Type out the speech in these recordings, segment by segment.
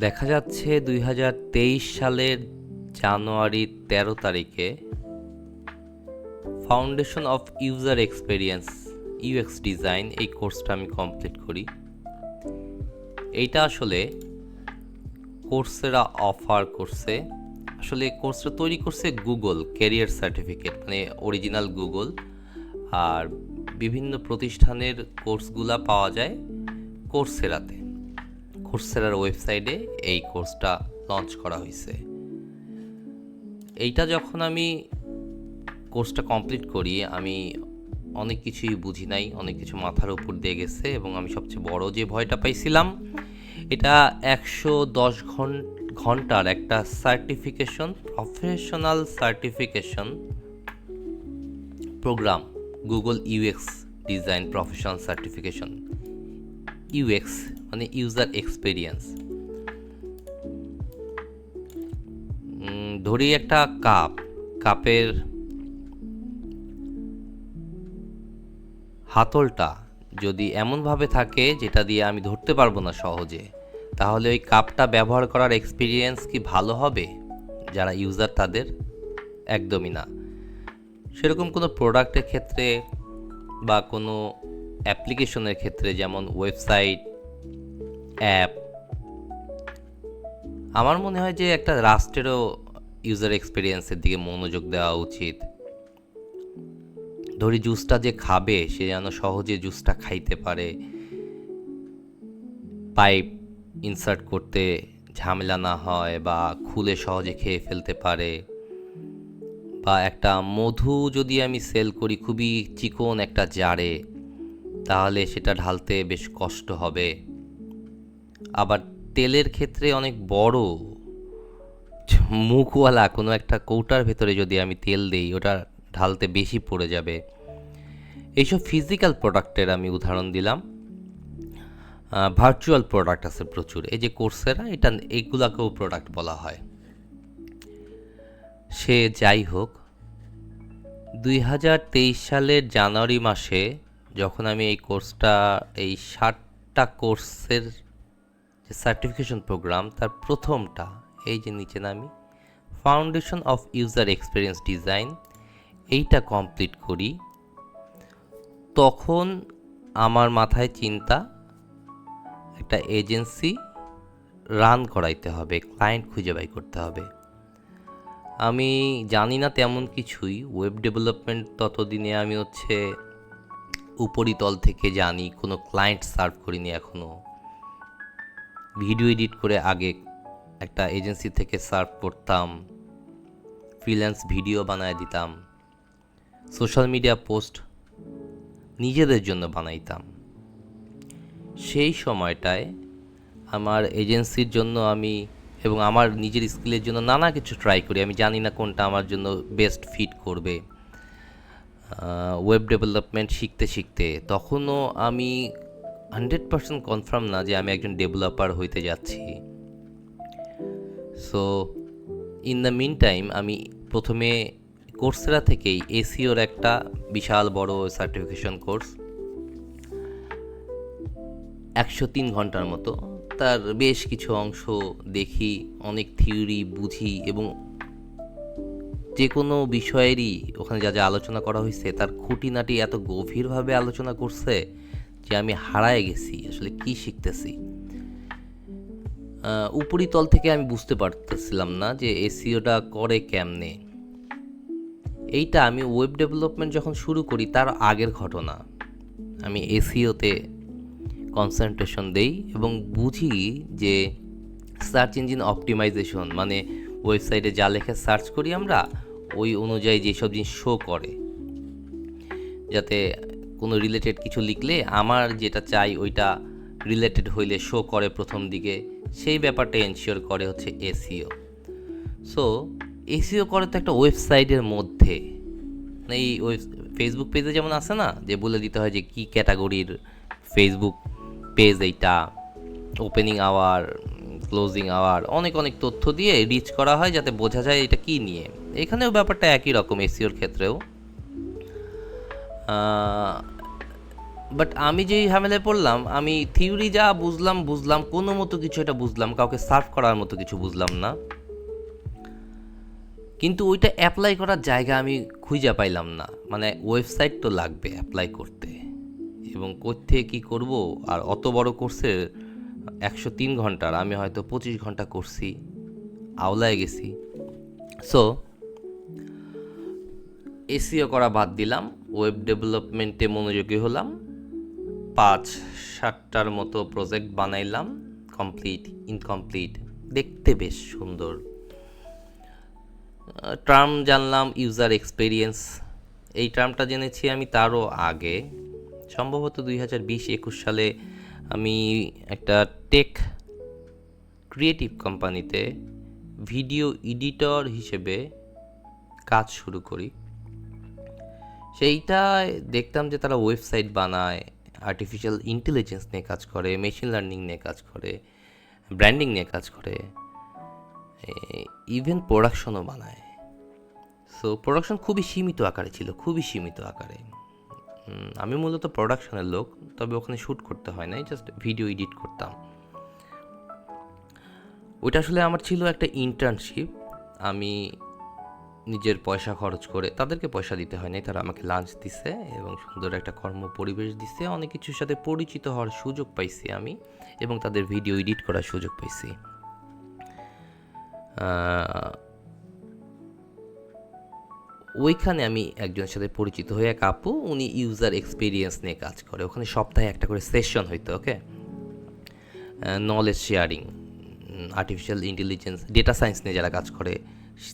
দেখা যাচ্ছে 2023 সালের জানুয়ারি 13 তারিখে foundation of user experience UX design এই কোর্সটা আমি কমপ্লিট করি। এইটা আসলে কোর্সেরা অফার করছে। আসলে কোর্সটা তৈরি করছে গুগল ক্যারিয়ার সার্টিফিকেট, মানে অরিজিনাল গুগল। আর বিভিন্ন প্রতিষ্ঠানের কোর্সগুলা পাওয়া যায় কোর্সেরাতে। কোর্সেরার ওয়েবসাইটে এই কোর্সটা লঞ্চ করা হয়েছে। এইটা যখন আমি কোর্সটা কমপ্লিট করি, আমি অনেক কিছুই বুঝি নাই, অনেক কিছু মাথার উপর দিয়ে গেছে। এবং আমি সবচেয়ে বড় যে ভয়টা পাইছিলাম, এটা 110 ঘন্টার একটা certification, professional certification programme, Google UX design professional certification. UX মানে ইউজার এক্সপেরিয়েন্স। ধরি একটা কাপের হাতলটা যদি এমনভাবে থাকে যেটা দিয়ে আমি ধরতে পারবো না সহজে, তাহলে ওই কাপটা ব্যবহার করার এক্সপিরিয়েন্স কি ভালো হবে যারা ইউজার তাদের? একদমই না। সেরকম কোনো প্রোডাক্টের ক্ষেত্রে বা কোনো অ্যাপ্লিকেশনের ক্ষেত্রে, যেমন ওয়েবসাইট, অ্যাপ, আমার মনে হয় যে একটা রাষ্ট্রেরও ইউজার এক্সপিরিয়েন্সের দিকে মনোযোগ দেওয়া উচিত। ধরি জুসটা যে খাবে সে যেন সহজে জুসটা খাইতে পারে, পাইপ ইনসার্ট করতে ঝামেলা না হয় বা খুলে সহজে খেয়ে ফেলতে পারে। বা একটা মধু যদি আমি সেল করি খুবই চিকন একটা জারে, তাহলে সেটা ঢালতে বেশ কষ্ট হবে। আবার তেলের ক্ষেত্রে অনেক বড় মুখওয়ালা কোনো একটা কৌটার ভেতরে যদি আমি তেল দিই, ওটা ঢালতে বেশি পড়ে যাবে। এইসব ফিজিক্যাল প্রোডাক্টের আমি উদাহরণ দিলাম। ভার্চুয়াল প্রোডাক্ট আছে প্রচুর। এই যে কোর্সেরা, এইগুলাকেও প্রোডাক্ট বলা হয়। সে যাই হোক, 2023 সালের জানুয়ারি মাসে যখন আমি এই কোর্সটা, এই 60টা কোর্সের যে সার্টিফিকেশন প্রোগ্রাম, তার প্রথমটা, এই যে নিচে নামি foundation of user experience design, এইটা কমপ্লিট করি, তখন আমার মাথায় চিন্তা, একটা এজেন্সি রান করাইতে হবে, ক্লায়েন্ট খুঁজে বাই করতে হবে। আমি জানি না তেমন কিছুই ওয়েব ডেভেলপমেন্ট, ততদিনে আমি উপরিতল থেকে জানি, কোনো ক্লায়েন্ট সার্ভ করিনি এখনও। ভিডিও এডিট করে আগে একটা এজেন্সি থেকে সার্ভ করতাম, ফ্রিল্যান্স ভিডিও বানায় দিতাম, সোশ্যাল মিডিয়া পোস্ট নিজেদের জন্য বানাইতাম। সেই সময়টায় আমার এজেন্সির জন্য আমি এবং আমার নিজের স্কিলের জন্য নানা কিছু ট্রাই করি। আমি জানি না কোনটা আমার জন্য বেস্ট ফিট করবে। ওয়েব ডেভেলপমেন্ট শিখতে শিখতে তখনও আমি 100% কনফার্ম না যে আমি একজন ডেভেলপার হইতে যাচ্ছি। So in the meantime আমি প্রথমে কোর্সেরা থেকেই এসিওর একটা বিশাল বড় সার্টিফিকেশন কোর্স, 103 ঘন্টার মতো, তার বেশ কিছু অংশ দেখি, অনেক থিওরি বুঝি, এবং যে কোনো বিষয়েরই ওখানে যা যা আলোচনা করা হয়েছে তার খুঁটিনাটি এত গভীরভাবে আলোচনা করছে যে আমি হারায় গেছি আসলে কি শিখতেছি। উপরিতল থেকে আমি বুঝতে পারতেছিলাম না যে এসইওটা করে কেমনে। এইটা আমি ওয়েব ডেভেলপমেন্ট যখন শুরু করি তার আগের ঘটনা। আমি এসইওতে কনসেন্ট্রেশন দেই এবং বুঝি যে সার্চ ইঞ্জিন অপটিমাইজেশন, মানে ওয়েবসাইটে যা লেখা সার্চ করি আমরা, ওই অনুযায়ী যেসব জিনিস শো করে, যাতে কোনো রিলেটেড কিছু লিখলে আমার যেটা চাই ওইটা রিলেটেড হইলে শো করে প্রথম দিকে, সেই ব্যাপারটা এনশিওর করে এসইও। সো এসইও করে তো একটা ওয়েবসাইটের মধ্যে, এই ফেসবুক পেজে যেমন আছে না, যে বলে দিতে হয় যে কি ক্যাটাগরির ফেসবুক পেজ, এইটা ওপেনিং আওয়ার, ক্লোজিং আওয়ার, অনেক অনেক তথ্য দিয়ে রিচ করা হয় যাতে বোঝা যায় এটা কি নিয়ে। এখানেও ব্যাপারটা একই রকম, এসইওর ক্ষেত্রেও বাট আমি যেই ঝামেলায় পড়লাম, আমি থিওরি যা বুঝলাম বুঝলাম, কোনো মতো কিছু এটা বুঝলাম, কাউকে সার্ভ করার মতো কিছু বুঝলাম না, কিন্তু ওইটা অ্যাপ্লাই করার জায়গা আমি খুঁজে পাইলাম না। মানে ওয়েবসাইট তো লাগবে অ্যাপ্লাই করতে, এবং কোত্থেকে কী করব। আর অত বড় কোর্সের 103 ঘন্টার আমি হয়তো 25 ঘন্টা করছি, আওলায় গেছি। সো এসিও করা বাদ দিলাম, ওয়েব ডেভেলপমেন্টে মনোযোগী হলাম। 5-7টার মতো প্রজেক্ট বানাইলাম, কমপ্লিট ইনকমপ্লিট, দেখতে বেশ সুন্দর। টার্ম জানলাম ইউজার এক্সপেরিয়েন্স, এই টার্মটা জেনেছি আমি তারও আগে, সম্ভবত 2020-21 সালে আমি একটা টেক ক্রিয়েটিভ কোম্পানিতে ভিডিও এডিটর হিসেবে কাজ শুরু করি। সেইটায় দেখতাম যে তারা ওয়েবসাইট বানায়, আর্টিফিশিয়াল ইন্টেলিজেন্স নিয়ে কাজ করে, মেশিন লার্নিং নিয়ে কাজ করে, ব্র্যান্ডিং নিয়ে কাজ করে, ইভেন প্রোডাকশনও বানায়। সো প্রোডাকশন খুবই সীমিত আকারে ছিল, খুবই সীমিত আকারে। আমি মূলত প্রোডাকশনের লোক, তবে ওখানে শ্যুট করতে হয় না, জাস্ট ভিডিও এডিট করতাম। ওইটা আসলে আমার ছিল একটা ইন্টার্নশিপ। আমি নিজের পয়সা খরচ করে, তাদেরকে পয়সা দিতে হয় নাই, তারা আমাকে লাঞ্চ দিছে এবং সুন্দর একটা কর্ম পরিবেশ দিছে, অনেক কিছুর সাথে পরিচিত হওয়ার সুযোগ পাইছি আমি, এবং তাদের ভিডিও এডিট করার সুযোগ পাইছি। ওইখানে আমি একজনের সাথে পরিচিত হয়ে, এক আপু, উনি ইউজার এক্সপিরিয়েন্স নিয়ে কাজ করে, ওখানে সপ্তাহে একটা করে সেশন হইতো। Okay, knowledge sharing, artificial intelligence, data science নিয়ে যারা কাজ করে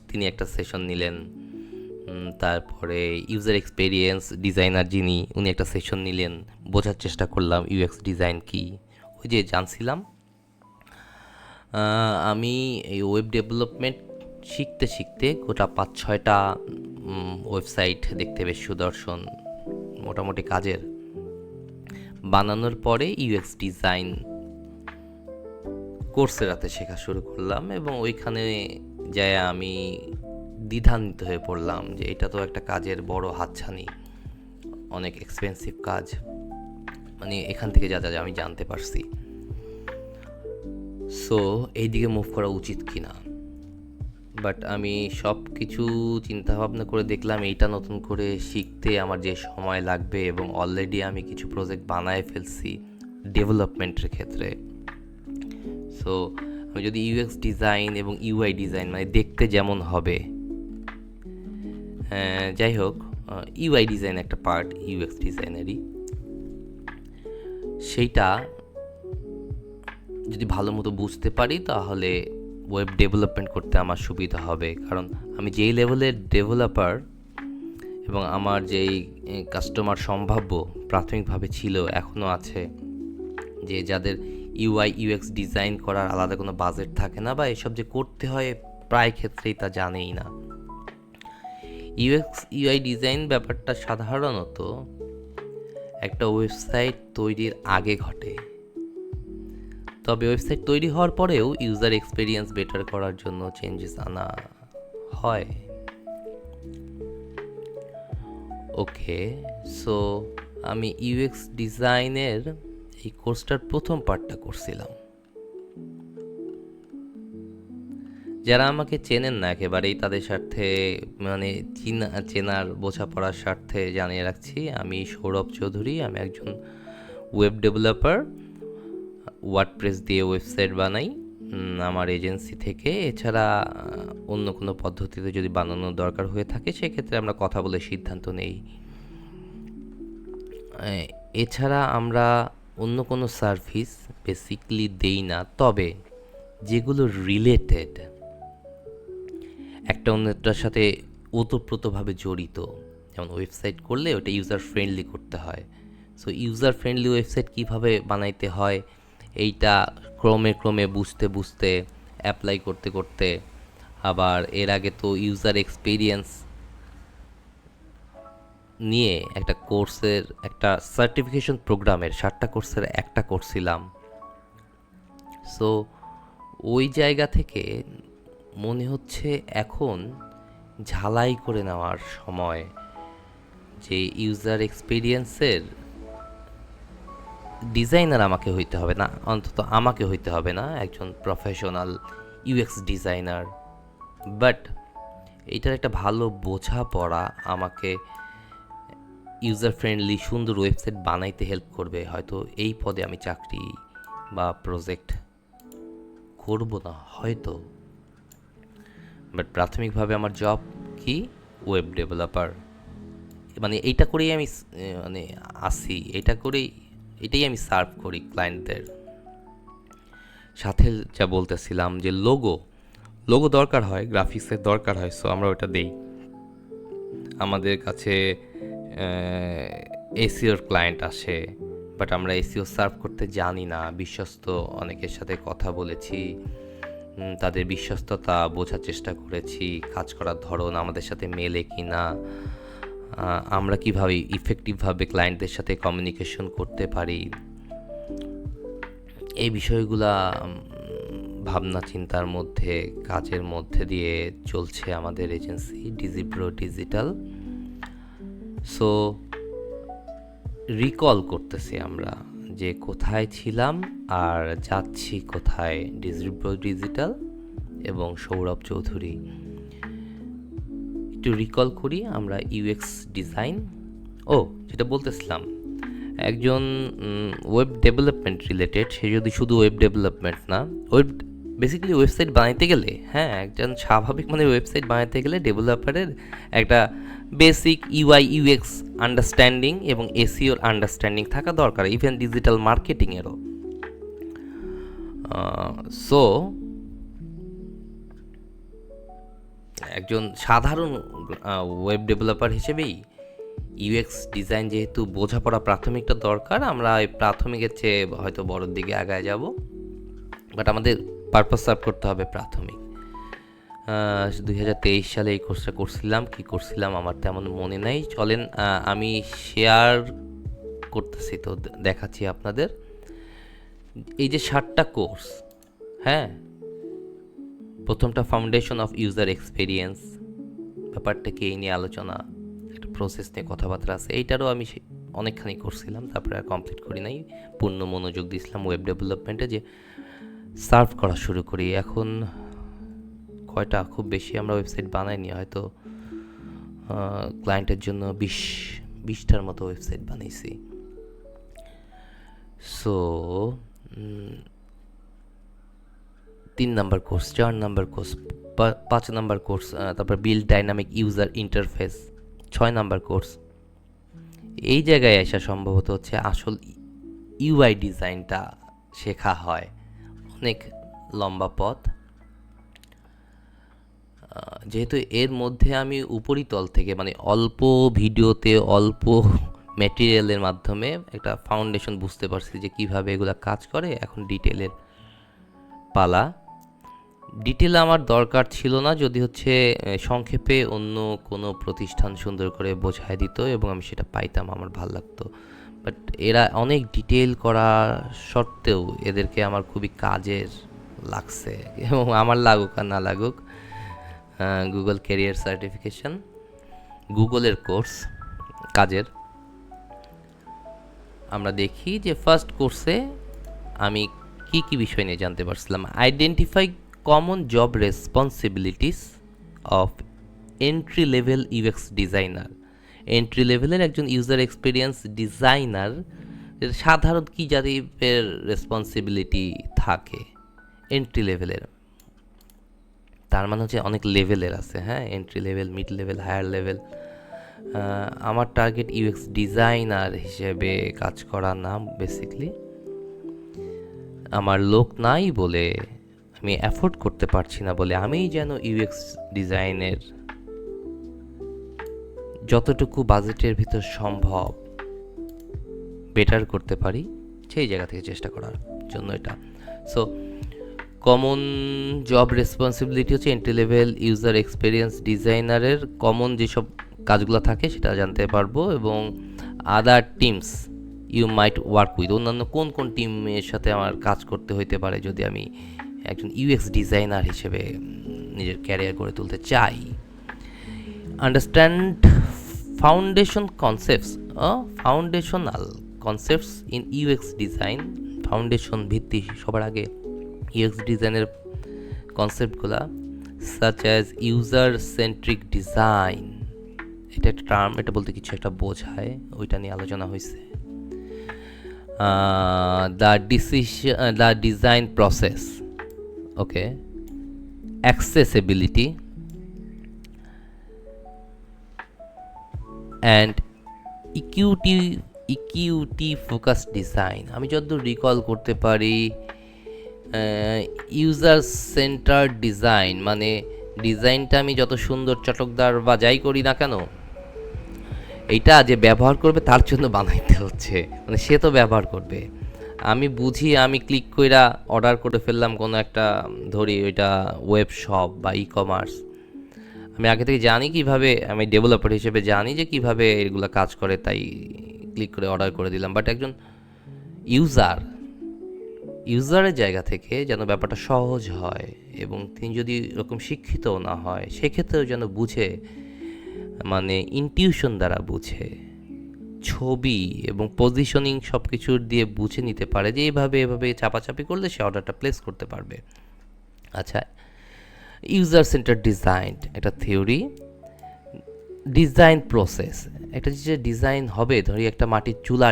তিনি একটা সেশন নিলেন। তারপরে ইউজার এক্সপেরিয়েন্স ডিজাইনার যিনি, উনি একটা সেশন নিলেন, বোঝার চেষ্টা করলাম ইউএক্স ডিজাইন কি, ওই যে জানছিলাম। আমি এই ওয়েব ডেভেলপমেন্ট শিখতে শিখতে গোটা 5-6টা ওয়েবসাইট দেখতে বেশ সুদর্শন মোটামুটি কাজের বানানোর পরে ইউএক্স ডিজাইন কোর্সেরাতে শেখা শুরু করলাম, এবং ওইখানে যায় আমি দ্বিধান্বিত হয়ে পড়লাম যে এটা তো একটা কাজের বড় হাতছানি, অনেক এক্সপেন্সিভ কাজ, মানে এখান থেকে যা যা আমি জানতে পারছি। সো এইদিকে মুভ করা উচিত কিনা। বাট আমি সব কিছু চিন্তাভাবনা করে দেখলাম এইটা নতুন করে শিখতে আমার যে সময় লাগবে, এবং অলরেডি আমি কিছু প্রজেক্ট বানায় ফেলছি ডেভেলপমেন্টের ক্ষেত্রে। সো আমি যদি ইউএক্স ডিজাইন এবং ইউআই ডিজাইন, মানে দেখতে যেমন হবে, যাই হোক, ইউআই ডিজাইন একটা পার্ট ইউএক্স ডিজাইনেরই, সেইটা যদি ভালো মতো বুঝতে পারি তাহলে ওয়েব ডেভেলপমেন্ট করতে আমার সুবিধা হবে। কারণ আমি যেই লেভেলের ডেভেলপার, এবং আমার যেই কাস্টমার সম্ভাব্য প্রাথমিকভাবে ছিল, এখনও আছে, যে যাদের ইউআই ইউএক্স ডিজাইন করার আলাদা কোনো বাজেট থাকে না, বা এসব যে করতে হয় প্রায় ক্ষেত্রেই তা জানেই না। ইউএক্স ইউআই ডিজাইন ব্যাপারটা সাধারণত একটা ওয়েবসাইট তৈরির আগে ঘটে, তবে ওয়েবসাইট তৈরি হওয়ার পরেও ইউজার এক্সপিরিয়েন্স বেটার করার জন্য চেঞ্জেস আনা হয়। ওকে, সো আমি ইউএক্স ডিজাইনের এই কোর্সটার প্রথম পার্টটা করছিলাম। যারা আমাকে চেনেন না একেবারেই, তাদের স্বার্থে, মানে চেনার বোঝাপড়ার স্বার্থে জানিয়ে রাখছি, আমি সৌরভ চৌধুরী, আমি একজন ওয়েব ডেভেলপার, ওয়ার্ডপ্রেস দিয়ে ওয়েবসাইট বানাই আমার এজেন্সি থেকে। এছাড়া অন্য কোনো পদ্ধতিতে যদি বানানোর দরকার হয়ে থাকে, সেক্ষেত্রে আমরা কথা বলে সিদ্ধান্ত নেই। এছাড়া আমরা অন্য কোনো সার্ভিস বেসিকলি দেই না, তবে যেগুলো রিলেটেড, একটা অন্যটার সাথে ওতপ্রোতভাবে জড়িত, যেমন ওয়েবসাইট করলে ওটা ইউজার ফ্রেন্ডলি করতে হয়। সো ইউজার ফ্রেন্ডলি ওয়েবসাইট কীভাবে বানাইতে হয়, এইটা ক্রমে ক্রমে বুঝতে বুঝতে, অ্যাপ্লাই করতে করতে, আবার এর আগে তো ইউজার এক্সপিরিয়েন্স নিয়ে একটা কোর্সের, একটা সার্টিফিকেশন প্রোগ্রামের 7টা কোর্সের একটা করছিলাম। সো ওই জায়গা থেকে মনে হচ্ছে এখন ঝালাই করে নেওয়ার সময়, যে ইউজার এক্সপিরিয়েন্সের ডিজাইনার আমাকে হইতে হবে না, অন্তত আমাকে হইতে হবে না একজন প্রফেশনাল ইউএক্স ডিজাইনার, বাট এইটার একটা ভালো বোঝাপড়া আমাকে ইউজার ফ্রেন্ডলি সুন্দর ওয়েবসাইট বানাইতে হেল্প করবে। হয়তো এই পদে আমি চাকরি বা প্রজেক্ট করব না হয়তো, বাট প্রাথমিকভাবে আমার জব কি, ওয়েব ডেভেলপার। মানে এইটা করেই আমি মানে আসি, এটাই আমি সার্ভ করি ক্লায়েন্টদের। সাথে যা বলতেছিলাম যে লোগো দরকার হয়, গ্রাফিক্সের দরকার হয়, সো আমরা ওটা দেই। আমাদের কাছে এসিওর ক্লায়েন্ট আসে, বাট আমরা এসিও সার্ভ করতে জানি না। বিশ্বস্ত অনেকের সাথে কথা বলেছি, তাদের বিশ্বস্ততা বোঝার চেষ্টা করেছি, কাজ করার ধরন আমাদের সাথে মেলে কি না, আমরা কীভাবে ইফেক্টিভভাবে ক্লায়েন্টদের সাথে কমিউনিকেশন করতে পারি, এই বিষয়গুলা ভাবনা চিন্তার মধ্যে, কাজের মধ্যে দিয়ে চলছে আমাদের এজেন্সি ডিজিপ্রো ডিজিটাল। সো রিকল করতেছি আমরা যে কোথায় ছিলাম আর যাচ্ছি কোথায়। ডিজিপ্রো ডিজিটাল এবং সৌরভ চৌধুরী, একটু রিকল করি আমরা ইউএক্স ডিজাইন। যেটা বলতেছিলাম, একজন ওয়েব ডেভেলপমেন্ট রিলেটেড, সে যদি শুধু ওয়েব ডেভেলপমেন্ট না, বেসিক্যালি ওয়েবসাইট বানাইতে গেলে, একজন স্বাভাবিক মানে ওয়েবসাইট বানাইতে গেলে ডেভেলপারের একটা বেসিক ইউআই ইউএক্স আন্ডারস্ট্যান্ডিং এবং এসিওর আন্ডারস্ট্যান্ডিং থাকা দরকার, ইভেন ডিজিটাল মার্কেটিংয়েরও। সো একজন সাধারণ ওয়েব ডেভেলপার হিসেবেই ইউএক্স ডিজাইন যেহেতু বোঝাপড়া প্রাথমিকটা দরকার, আমরা এই প্রাথমিকের চেয়ে হয়তো বড়োর দিকে আগায় যাব, বাট আমাদের পারপাস সার্ভ করতে হবে প্রাথমিক। 2023 সালে এই কোর্সটা করছিলাম আমার তেমন মনে নাই। চলেন আমি শেয়ার করতেছি, তো দেখাচ্ছি আপনাদের। এই যে 7টা কোর্স, প্রথমটা ফাউন্ডেশন অফ ইউজার এক্সপিরিয়েন্স, ব্যাপারটা কি এই নিয়ে আলোচনা, একটা প্রসেস নিয়ে কথাবার্তা আছে। এইটারও আমি অনেকখানি করছিলাম, তারপরে আর কমপ্লিট করি নাই, পূর্ণ মনোযোগ দিয়েছিলাম ওয়েব ডেভেলপমেন্টে, যে সার্ভ করা শুরু করি। এখন কয়টা, খুব বেশি আমরা ওয়েবসাইট বানাইনি, হয়তো ক্লায়েন্টের জন্য 20টার মতো ওয়েবসাইট বানাইছি। So 3 number course, 4 number course, 5 number course, তারপর build dynamic user interface, 6 number course. এই জায়গায় আসা সম্ভবত হচ্ছে আসল ইউআই ডিজাইনটা শেখা হয়, অনেক লম্বা পথ। যেহেতু এর মধ্যে আমি উপরিতল থেকে, মানে অল্প ভিডিওতে অল্প ম্যাটেরিয়ালের মাধ্যমে একটা ফাউন্ডেশন বুঝতে পারছি যে কিভাবে এগুলো কাজ করে। এখন ডিটেলের পালা। ডিটেল আমার দরকার ছিল না, যদি হচ্ছে সংক্ষেপে অন্য কোনো প্রতিষ্ঠান সুন্দর করে বোঝায় দিত এবং আমি সেটা পাইতাম, আমার ভালো লাগতো। বাট এরা অনেক ডিটেল করা সত্ত্বেও এদেরকে আমার খুবই কাজের লাগছে, এবং আমার লাগুক আর না লাগুক, গুগল ক্যারিয়ার সার্টিফিকেশন, গুগলের কোর্স কাজের। আমরা দেখি যে ফার্স্ট কোর্সে আমি কি বিষয় নিয়ে জানতে পারছিলাম। Identify common job responsibilities of entry level UX designer. Entry লেভেলের একজন ইউজার এক্সপিরিয়েন্স ডিজাইনার সাধারণ কী জাতীয় রেসপন্সিবিলিটি থাকে এন্ট্রি লেভেলের, তার মানে হচ্ছে অনেক লেভেলের আছে। Entry level, mid level, higher level. আমার টার্গেট ইউএক্স ডিজাইনার হিসেবে কাজ করা না, বেসিকলি আমার লোক নাই বলে, আমি অ্যাফোর্ড করতে পারছি না বলে, আমি যেন ইউএক্স ডিজাইনের যতটুকু বাজেটের ভিতর সম্ভব বেটার করতে পারি, সেই জায়গা থেকে চেষ্টা করার জন্য এটা। সো কমন জব রেসপন্সিবিলিটি হচ্ছে এন্ট্রি লেভেল ইউজার এক্সপিরিয়েন্স ডিজাইনারের কমন যেসব কাজগুলো থাকে সেটা জানতে পারবো, এবং other teams you might work with, অন্যান্য কোন কোন টিমের সাথে আমার কাজ করতে হইতে পারে যদি আমি একজন ইউএক্স ডিজাইনার হিসেবে নিজের ক্যারিয়ার গড়ে তুলতে চাই। Understand foundation concepts, foundational concepts in UX design, foundation ভিত্তি সবার আগে ইউএক্স ডিজাইনের কনসেপ্টগুলা, such as user centric design, এটা একটা টার্ম, এটা বলতে কিছু একটা বোঝায়, ওইটা নিয়ে আলোচনা হয়েছে। The design process, okay, accessibility and equity focus design. আমি যতদূর রিকল করতে পারি, ইউজার সেন্টার ডিজাইন মানে ডিজাইনটা আমি যত সুন্দর চটকদার বা যাই করি না কেন, এইটা যে ব্যবহার করবে তার জন্য বানাইতে হচ্ছে, মানে সে তো ব্যবহার করবে। আমি বুঝি, আমি ক্লিক কইরা অর্ডার করে ফেললাম কোনো একটা, ধরি ওইটা ওয়েব শপ বা ই কমার্স, আমি আগে থেকে জানি কিভাবে, আমি ডেভেলপার হিসেবে জানি যে কিভাবে এগুলো কাজ করে, তাই ক্লিক করে অর্ডার করে দিলাম। বাট একজন ইউজারের জায়গা থেকে যেন ব্যাপারটা সহজ হয়, এবং তিনি যদি এরকম শিক্ষিতও না হয় সেক্ষেত্রেও যেন বুঝে, মানে ইনটিউশন দ্বারা বুঝে, ছবি এবং পজিশনিং সব কিছুর দিয়ে বুঝে নিতে পারে যে এভাবে চাপাচাপি করলে সে অর্ডারটা প্লেস করতে পারবে। আচ্ছা, ইউজার সেন্টার ডিজাইন একটা থিওরি। ডিজাইন প্রসেস, একটা যে ডিজাইন হবে, ধরি একটা মাটির চুলা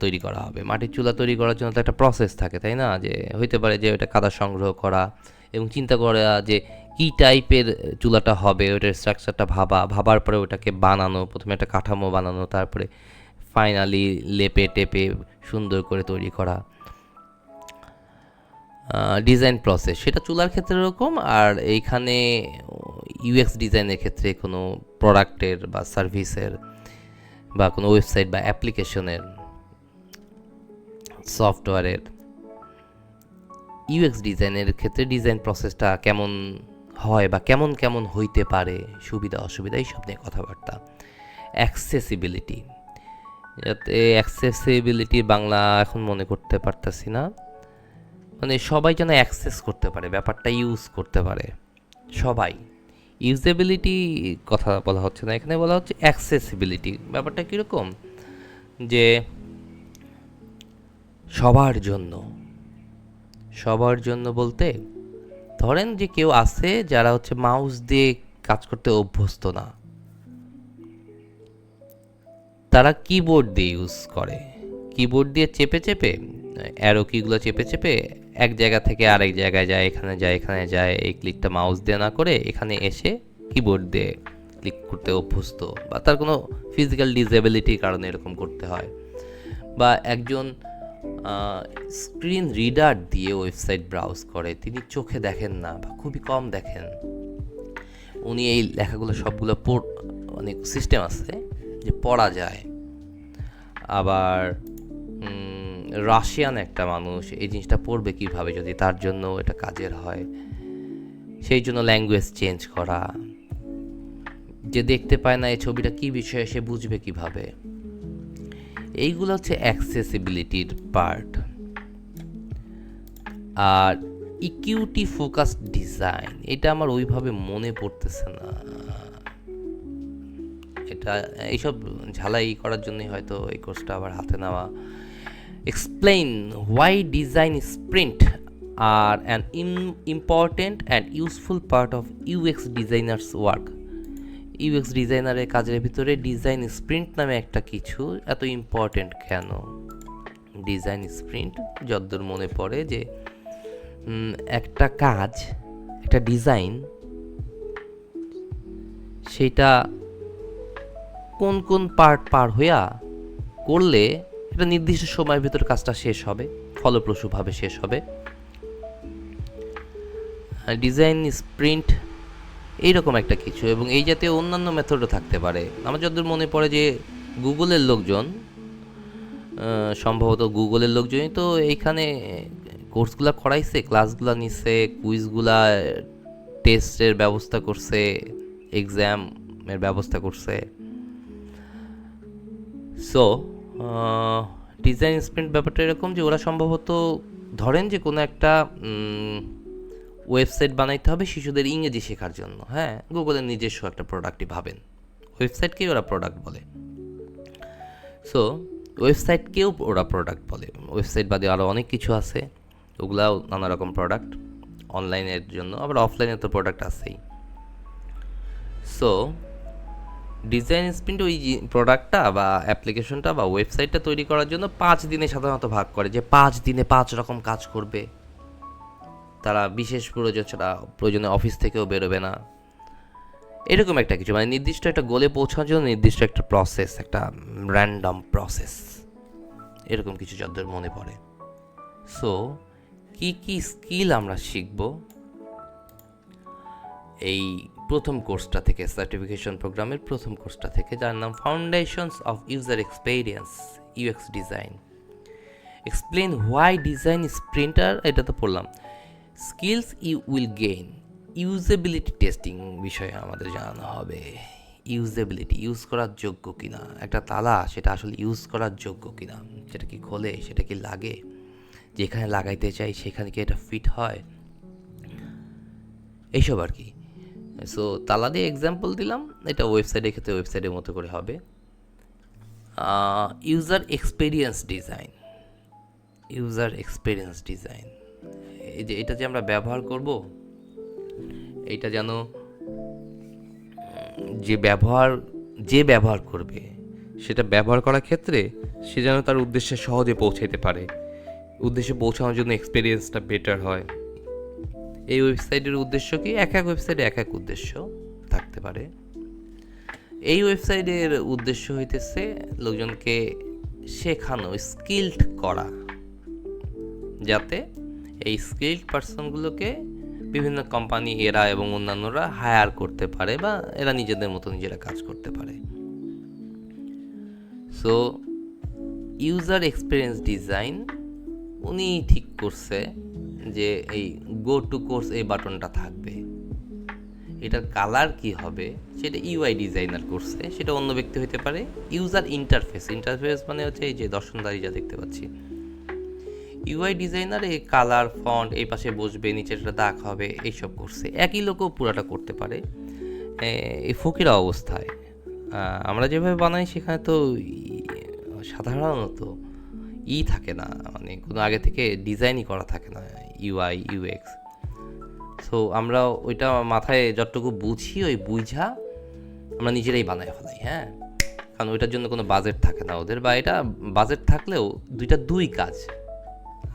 তৈরি করা হবে, মাটির চুলা তৈরি করার জন্য তো একটা প্রসেস থাকে, তাই না? যে হইতে পারে যে ওটা কাদা সংগ্রহ করা এবং চিন্তা করা যে কী টাইপের চুলাটা হবে, ওটার স্ট্রাকচারটা ভাবার পরে ওটাকে বানানো, প্রথমে একটা কাঠামো বানানো, তারপরে ফাইনালি লেপে টেপে সুন্দর করে তৈরি করা। ডিজাইন প্রসেস সেটা চুলার ক্ষেত্রে এরকম, আর এইখানে ইউএক্স ডিজাইনের ক্ষেত্রে কোনো প্রোডাক্টের বা সার্ভিসের বা কোনো ওয়েবসাইট বা অ্যাপ্লিকেশনের, সফটওয়্যারের ইউএক্স ডিজাইনের ক্ষেত্রে ডিজাইন প্রসেসটা কেমন হয় বা কেমন হইতে পারে, সুবিধা অসুবিধা এইসব নিয়ে কথাবার্তা। অ্যাক্সেসিবিলিটি, যাতে অ্যাক্সেসিবিলিটির বাংলা এখন মনে করতে পারতাছি না, মানে সবাই যেন অ্যাক্সেস করতে পারে, ব্যাপারটা ইউজ করতে পারে সবাই। ইউজেবিলিটি কথা বলা হচ্ছে না, এখানে বলা হচ্ছে অ্যাক্সেসিবিলিটি। ব্যাপারটা কীরকম, যে সবার জন্য বলতে ধরেন যে কেউ আছে যারা হচ্ছে মাউস দিয়ে কাজ করতে অভ্যস্ত না, তারা কিবোর্ড দিয়ে ইউজ করে, কিবোর্ড দিয়ে চেপে অ্যারো কিগুলো চেপে এক জায়গা থেকে আরেক জায়গায় যায়, এখানে যায়, এই ক্লিকটা মাউস দিয়ে না করে এখানে এসে কিবোর্ড দিয়ে ক্লিক করতে অভ্যস্ত, বা তার কোনো ফিজিক্যাল ডিসএবিলিটির কারণে এরকম করতে হয়। বা একজন স্ক্রিন রিডার দিয়ে ওয়েবসাইট ব্রাউজ করে, তিনি চোখে দেখেন না বা খুবই কম দেখেন, উনি এই লেখাগুলো সবগুলো অনেক সিস্টেম আছে যে পড়া যায়। আবার রাশিয়ান একটা মানুষ এই জিনিসটা পড়বে কিভাবে যদি তার জন্য এটা কাজের হয়, সেই জন্য ল্যাঙ্গুয়েজ চেঞ্জ করা, যে দেখতে পায় না এই ছবিটা কি বিষয়ে সে বুঝবে কিভাবে, এইগুলো হচ্ছে অ্যাক্সেসিবিলিটির পার্ট। আর ইকিউটি ফোকাস ডিজাইন, এটা আমার ওইভাবে মনে পড়তেছে না, এটা এইসব ঝালাই করার জন্যই হয়তো এই কোর্সটা আবার হাতে নেওয়া। Explain why design sprint are an important and useful part of UX designers work. UX ডিজাইনারের কাজের ভিতরে ডিজাইন স্প্রিন্ট নামে একটা কিছু এত ইম্পর্টেন্ট কেন? ডিজাইন স্প্রিন্ট যতদূর মনে পড়ে যে একটা কাজ, একটা ডিজাইন, সেটা কোন পার্ট পার হইয়া করলে একটা নির্দিষ্ট সময়ের ভিতরে কাজটা শেষ হবে, ফলপ্রসূভাবে শেষ হবে। ডিজাইন স্প্রিন্ট এইরকম একটা কিছু, এবং এই জাতীয় অন্যান্য মেথডও থাকতে পারে। আমার যতদূর মনে পড়ে যে গুগলের লোকজন, সম্ভবত গুগলের লোকজনই তো এইখানে কোর্সগুলো করাইছে, ক্লাসগুলো নিচ্ছে, কুইজগুলা, টেস্টের ব্যবস্থা করছে, এক্সামের ব্যবস্থা করছে। সো ডিজাইন স্প্রিন্ট ব্যাপারটা এরকম যে ওরা সম্ভবত ধরেন যে কোনো একটা ওয়েবসাইট বানাইতে হবে শিশুদের ইংরেজি শেখার জন্য, হ্যাঁ, গুগলের নিজস্ব একটা প্রোডাক্টই ভাবেন, ওয়েবসাইটকেই ওরা প্রোডাক্ট বলে। সো ওয়েবসাইটকেও ওরা প্রোডাক্ট বলে। ওয়েবসাইট বাদে আরও অনেক কিছু আছে, ওগুলাও নানা রকম প্রোডাক্ট অনলাইনের জন্য, আবার অফলাইনে তো প্রোডাক্ট আছেই। সো ডিজাইন স্প্রিন্ট ওই প্রোডাক্টটা বা অ্যাপ্লিকেশনটা বা ওয়েবসাইটটা তৈরি করার জন্য 5 দিনে সাধারণত ভাগ করে, যে 5 দিনে 5 রকম কাজ করবে। তারা বিশেষ প্রয়োজন ছাড়া প্রয়োজনে অফিস থেকেও বেরোবে না, এরকম একটা কিছু, মানে নির্দিষ্ট একটা গোলে পৌঁছানোর জন্য নির্দিষ্ট একটা প্রসেস, একটা র্যান্ডম প্রসেস, এরকম কিছু যাদের মনে পড়ে। সো কি কি স্কিল আমরা শিখব এই প্রথম কোর্সটা থেকে, সার্টিফিকেশন প্রোগ্রামের প্রথম কোর্সটা থেকে, যার নাম foundations of user experience UX design. Explain why design sprinter, এটা তো পড়লাম। Skills you will gain, usability testing বিষয়ে আমাদের জানানো হবে। ইউজেবিলিটি, ইউজ করার যোগ্য কিনা, একটা তালা সেটা আসলে ইউজ করার যোগ্য কিনা, সেটা কি খোলে, সেটা কি লাগে, যেখানে লাগাইতে চাই সেখানে কি এটা ফিট হয়, এইসব আর কি। সো তালা দিয়ে এক্সাম্পল দিলাম, এটা ওয়েবসাইটের ক্ষেত্রে ওয়েবসাইটের মতো করে হবে। User experience design, user experience design, এই যে এটা যে আমরা ব্যবহার করব, এইটা যেন যে ব্যবহার করবে সেটা ব্যবহার করার ক্ষেত্রে সে যেন তার উদ্দেশ্যে সহজে পৌঁছাতে পারে, উদ্দেশ্যে পৌঁছানোর জন্য এক্সপেরিয়েন্সটা বেটার হয়। এই ওয়েবসাইটের উদ্দেশ্য কি, এক এক ওয়েবসাইটে এক এক উদ্দেশ্য থাকতে পারে। এই ওয়েবসাইটের উদ্দেশ্য হইতেছে লোকজনকে শেখানো, স্কিলড করা, যাতে এই স্কিলড পার্সনগুলোকে বিভিন্ন কোম্পানি এরা এবং অন্যান্যরা হায়ার করতে পারে বা এরা নিজেদের মতো নিজেরা কাজ করতে পারে। সো ইউজার এক্সপিরিয়েন্স ডিজাইন উনি ঠিক করছে যে এই গো টু কোর্স এই বাটনটা থাকবে, এটার কালার কি হবে সেটা ইউআই ডিজাইনার করছে, সেটা অন্য ব্যক্তি হতে পারে। ইউজার ইন্টারফেস, ইন্টারফেস মানে হচ্ছে এই যে দর্শনদারি যা দেখতে পাচ্ছি, ইউআই ডিজাইনার এই কালার ফন্ট, এই পাশে বসবে, নিচেরটা দাগ হবে, এইসব করছে। একই লোকও পুরাটা করতে পারে এই ফকিরা অবস্থায়। আমরা যেভাবে বানাই সেখানে তো সাধারণত থাকে না, মানে কোনো আগে থেকে ডিজাইনই করা থাকে না, ইউআই ইউএক্স। সো আমরা ওইটা মাথায় যতটুকু বুঝি ওই বুঝা আমরা নিজেরাই বানায় ফেলাই, হ্যাঁ, কারণ ওইটার জন্য কোনো বাজেট থাকে না ওদের, বা এটা বাজেট থাকলেও দুই কাজ।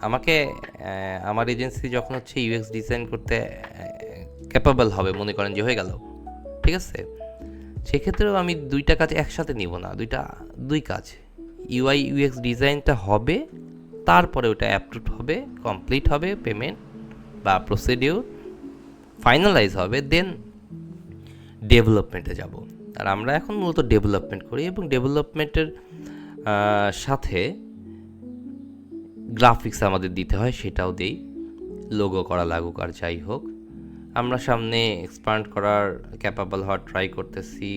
আমাকে আমার এজেন্সি যখন হচ্ছে ইউএক্স ডিজাইন করতে ক্যাপাবল হবে, মনে করেন যে হয়ে গেল, ঠিক আছে, সেক্ষেত্রেও আমি দুইটা কাজ একসাথে নিব না, দুই কাজ। ইউআই ইউএক্স ডিজাইনটা হবে, তারপরে ওটা অ্যাপ্রুভ হবে, কমপ্লিট হবে, পেমেন্ট বা প্রসিডিউর ফাইনালাইজ হবে, দেন ডেভেলপমেন্টে যাব। আর আমরা এখন মূলত ডেভেলপমেন্ট করি এবং ডেভেলপমেন্টের সাথে গ্রাফিক্স আমাদের দিতে হয়, সেটাও দেই, লোগো করা লাগুক আর যাই হোক। আমরা সামনে এক্সপান্ড করার ক্যাপাবল হওয়ার ট্রাই করতেছি,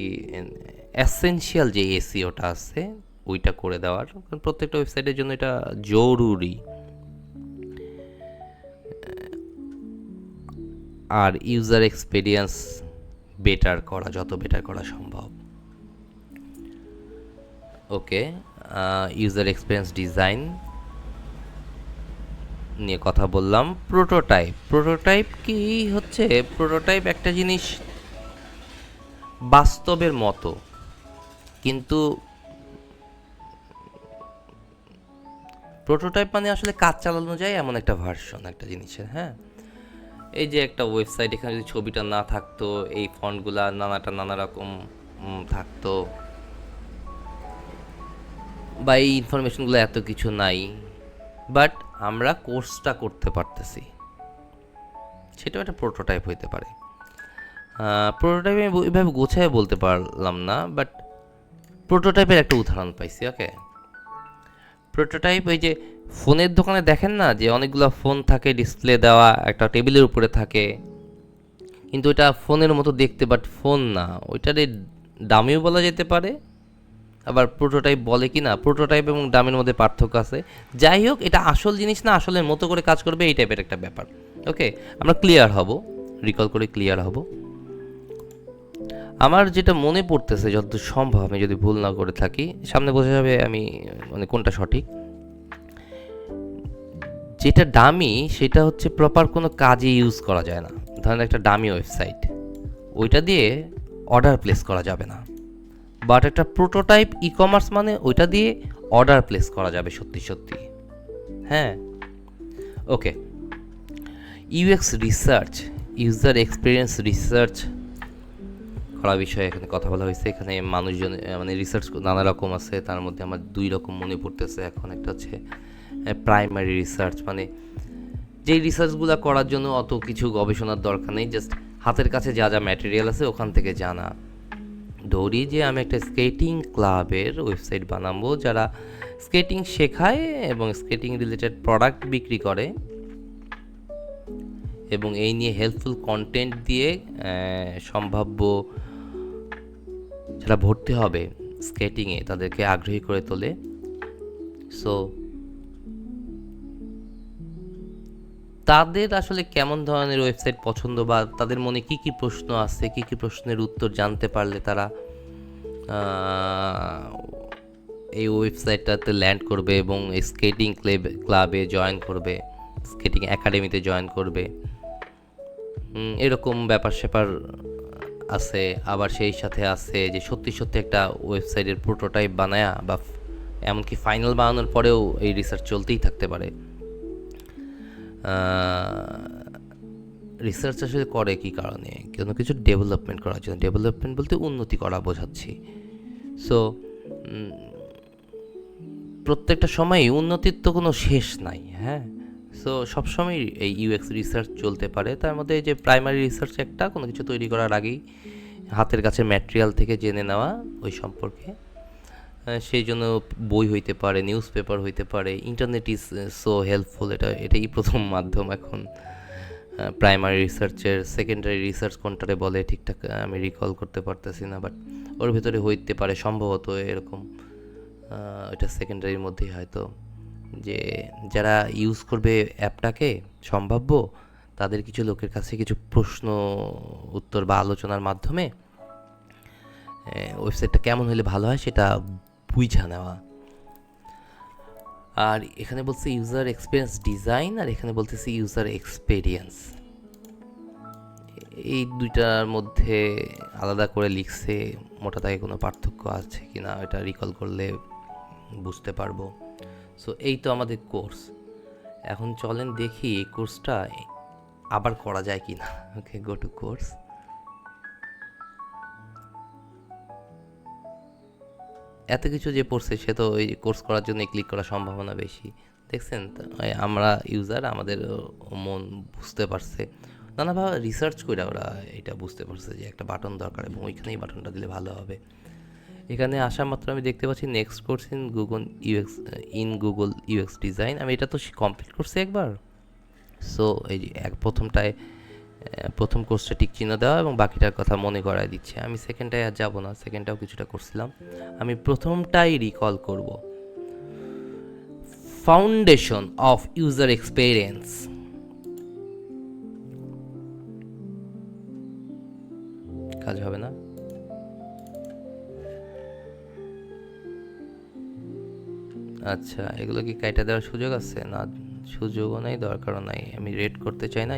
এসেনশিয়াল যে এসইওটা আছে ওইটা করে দেওয়ার, কারণ প্রত্যেকটা ওয়েবসাইটের জন্য এটা জরুরি। আর ইউজার এক্সপিরিয়েন্স যত বেটার করা সম্ভব। ওকে, ইউজার এক্সপিরিয়েন্স ডিজাইন নিয়ে কথা বললাম। প্রোটোটাইপ কি হচ্ছে, প্রোটোটাইপ একটা জিনিস বাস্তবের মতো, কিন্তু প্রোটোটাইপ মানে আসলে কাজ চালানো যায় এমন একটা ভার্সন একটা জিনিসের। হ্যাঁ, এই যে একটা ওয়েবসাইট, এখানে যদি ছবিটা না থাকতো, এই ফন্টগুলা নানা রকম থাকতো, বা এই ইনফরমেশনগুলো এত কিছু নাই, বাট আমরা কোর্সটা করতে পারতেছি, সেটাও একটা প্রোটোটাইপ হইতে পারে। প্রোটোটাইপ আমি এভাবে গোছায় বলতে পারলাম না, বাট প্রোটোটাইপের একটা উদাহরণ পাইছি। ওকে, প্রোটোটাইপ ওই যে ফোনের দোকানে দেখেন না, যে অনেকগুলো ফোন থাকে, ডিসপ্লে দেওয়া একটা টেবিলের উপরে থাকে, কিন্তু ওইটা ফোনের মতো দেখতে, বাট ফোন না, ওইটারে দামিও বলা যেতে পারে, আবার প্রোটোটাইপ বলে কি না, প্রোটোটাইপ এবং দামের মধ্যে পার্থক্য আছে। যাই হোক, এটা আসল জিনিস না, আসলের মতো করে কাজ করবে, এই টাইপের একটা ব্যাপার। ওকে, আমরা ক্লিয়ার হব, রিকল করে ক্লিয়ার হব। আমার যেটা মনে পড়তেছে যতদূর সম্ভব, আমি যদি ভুল না করে থাকি, সামনে বোঝা যাবে আমি মানে কোনটা সঠিক, যেটা ডামি সেটা হচ্ছে প্রপার কোনো কাজে ইউজ করা যায় না। ধরেন একটা ডামি ওয়েবসাইট, ওইটা দিয়ে অর্ডার প্লেস করা যাবে না। বাট একটা প্রোটোটাইপ ই কমার্স মানে ওইটা দিয়ে অর্ডার প্লেস করা যাবে সত্যি সত্যি। হ্যাঁ, okay. UX research, user experience research করা বিষয়ে এখানে কথা বলা হয়েছে। এখানে মানুষজন মানে রিসার্চ নানা রকম আছে, তার মধ্যে আমার 2 রকম মনে পড়তেছে এখন। একটা হচ্ছে প্রাইমারি রিসার্চ, মানে যেই রিসার্চগুলো করার জন্য অত কিছু গবেষণার দরকার নেই, জাস্ট হাতের কাছে যা যা ম্যাটেরিয়াল আছে ওখান থেকে জানা। ধরি যে আমি একটা স্কেটিং ক্লাবের ওয়েবসাইট বানাবো যারা স্কেটিং শেখায় এবং স্কেটিং রিলেটেড প্রোডাক্ট বিক্রি করে, এবং এই নিয়ে হেল্পফুল কন্টেন্ট দিয়ে সম্ভাব্য যারা ভর্তি হবে স্কেটিংয়ে তাদেরকে আগ্রহী করে তোলে। সো তাদের আসলে কেমন ধরনের ওয়েবসাইট পছন্দ, বা তাদের মনে কি কি প্রশ্ন আছে, কি কি প্রশ্নের উত্তর জানতে পারলে তারা এই ওয়েবসাইটটাতে ল্যান্ড করবে এবং স্কেটিং ক্লাবে জয়েন করবে, স্কেটিং একাডেমিতে জয়েন করবে, এরকম ব্যাপার স্যাপার আছে। আবার সেই সাথে আছে যে সত্যি সত্যি একটা ওয়েবসাইটের প্রোটোটাইপ বানায়া বা এমনকি ফাইনাল বানানোর পরেও এই রিসার্চ চলতেই থাকতে পারে। রিসার্চ আসলে করে কী কারণে? কোনো কিছু ডেভেলপমেন্ট করার জন্য। ডেভেলপমেন্ট বলতে উন্নতি করা বোঝাচ্ছি। সো প্রত্যেকটা সময়ই উন্নতির তো কোনো শেষ নাই। হ্যাঁ, সো সবসময় এই ইউএক্স রিসার্চ চলতে পারে। তার মধ্যে যে প্রাইমারি রিসার্চ একটা, কোনো কিছু তৈরি করার আগেই হাতের কাছে ম্যাটেরিয়াল থেকে জেনে নেওয়া ওই সম্পর্কে। সেই জন্য বই হইতে পারে, নিউজ পেপার হইতে পারে, ইন্টারনেট ইজ সো হেল্পফুল। এটাই প্রথম মাধ্যম এখন প্রাইমারি রিসার্চের। সেকেন্ডারি রিসার্চ কোনটারে বলে ঠিকঠাক আমি রিকল করতে পারতেছি না, বাট ওর ভেতরে হইতে পারে সম্ভবত এরকম। এটা সেকেন্ডারির মধ্যেই হয়তো, যে যারা ইউজ করবে অ্যাপটাকে সম্ভাব্য তাদের কিছু লোকের কাছে কিছু প্রশ্ন উত্তর বা আলোচনার মাধ্যমে ওয়েবসাইটটা কেমন হলে ভালো হয় সেটা বুঝা নেওয়া। আর এখানে বলছে ইউজার এক্সপিরিয়েন্স ডিজাইন, আর এখানে বলতেছে ইউজার এক্সপেরিয়েন্স। এই দুইটার মধ্যে আলাদা করে লিখছে, মোটা দাগে কোনো পার্থক্য আছে কি না এটা রিকল করলে বুঝতে পারবো। সো এই তো আমাদের কোর্স। এখন চলেন দেখি এই কোর্সটা আবার করা যায় কি না। ওকে, গো টু কোর্স। এত কিছু যে পড়ছে সে তো ওই কোর্স করার জন্য ক্লিক করার সম্ভাবনা বেশি। দেখছেন, আমরা ইউজার আমাদের মন বুঝতে পারছে, নানাভাবে রিসার্চ করে ওরা এটা বুঝতে পারছে যে একটা বাটন দরকার এবং ওইখানেই বাটনটা দিলে ভালো হবে। এখানে আসা মাত্র আমি দেখতে পাচ্ছি next course in Google UX design. আমি এটা তো কমপ্লিট করছি একবার। সো এই যে প্রথম কোর্সটা টিক চিহ্ন দেওয়া এবং বাকিটার কথা মনে করায় দিচ্ছে। আমি সেকেন্ডটায় আর যাবো না, সেকেন্ডটাও কিছুটা করছিলাম, আমি প্রথমটাই রিকল করব। Foundation of user experience. কাজ হবে না। আচ্ছা, এগুলো কি কাইটা দেওয়ার সুযোগ আছে? না, সুযোগও নাই, দরকারও নাই, আমি রেড করতে চাই না।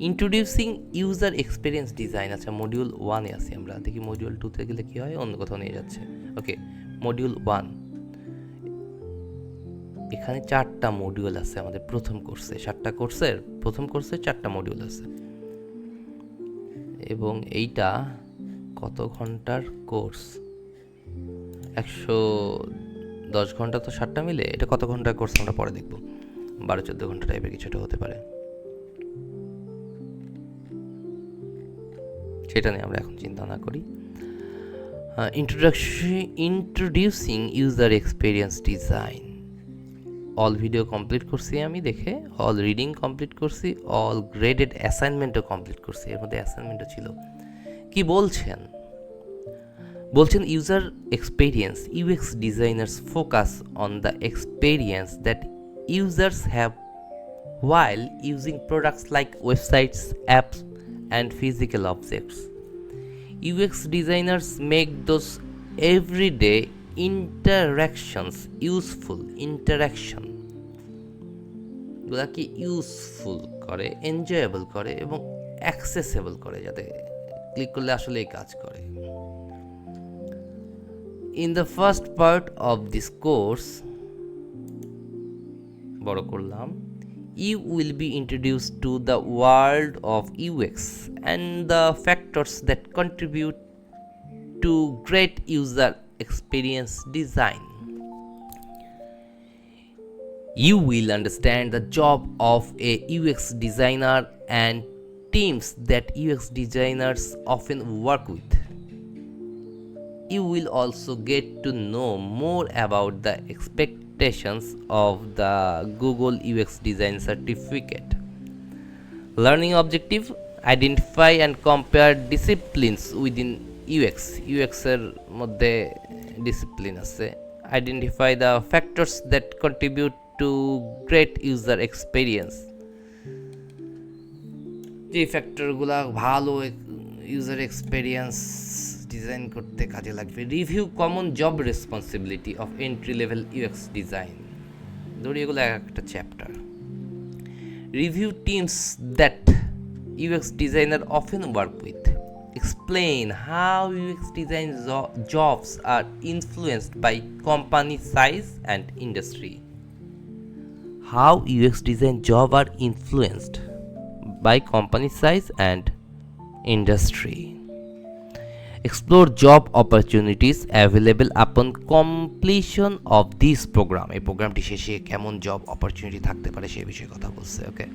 Introducing user experience design. আচ্ছা, মডিউল 1-এ আছি আমরা, দেখি মডিউল 2-তে গেলে কী হয়, অন্য কোথাও নিয়ে যাচ্ছে। ওকে, মডিউল 1। এখানে 4টা মডিউল আছে আমাদের প্রথম কোর্সে। 7টা কোর্সের প্রথম কোর্সে 4টা মডিউল আছে, এবং এইটা কত ঘন্টার কোর্স? 110 ঘন্টা তো 7টা মিলে। এটা কত ঘন্টার কোর্স আমরা পরে দেখব। 12-14 ঘন্টা টাইপের কিছুটা হতে পারে, সেটা নিয়ে আমরা এখন চিন্তা না করি। Introducing user experience design. All video complete করছি আমি দেখে, অল রিডিং কমপ্লিট করছি, অল গ্রেডেড অ্যাসাইনমেন্টও কমপ্লিট করছি। এর মধ্যে অ্যাসাইনমেন্টও ছিল। কি বলছেন? user experience. UX designers focus on the experience that users have while using products like websites, apps, and physical objects. UX designers make those everyday interactions useful interaction গুলাকে useful করে, enjoyable করে এবং অ্যাক্সেসেবল করে, যাতে click করলে আসলে এই কাজ করে। In the first part of this course, বড় করলাম, you will be introduced to the world of UX and the factors that contribute to great user experience design. You will understand the job of a UX designer and teams that UX designers often work with. You will also get to know more about the expectations of the Google UX Design Certificate. Learning objective: identify and compare disciplines within UX. UX এর মধ্যে discipline আছে। Identify the factors that contribute to great user experience. যে ফ্যাক্টরগুলো ভালো user experience design করতে কাজে লাগবে। Review common job responsibility of entry level UX design, ধরি এগুলো একটা চ্যাপ্টার। Review teams that UX designer often work with. Explain how UX design jobs are influenced by company size and industry. How UX design job are influenced by company size and industry. Explore job opportunities available upon completion of this program. এই প্রোগ্রামটি শেষে কেমন job opportunity থাকতে পারে সেই বিষয়ে কথা বলছে। ওকে,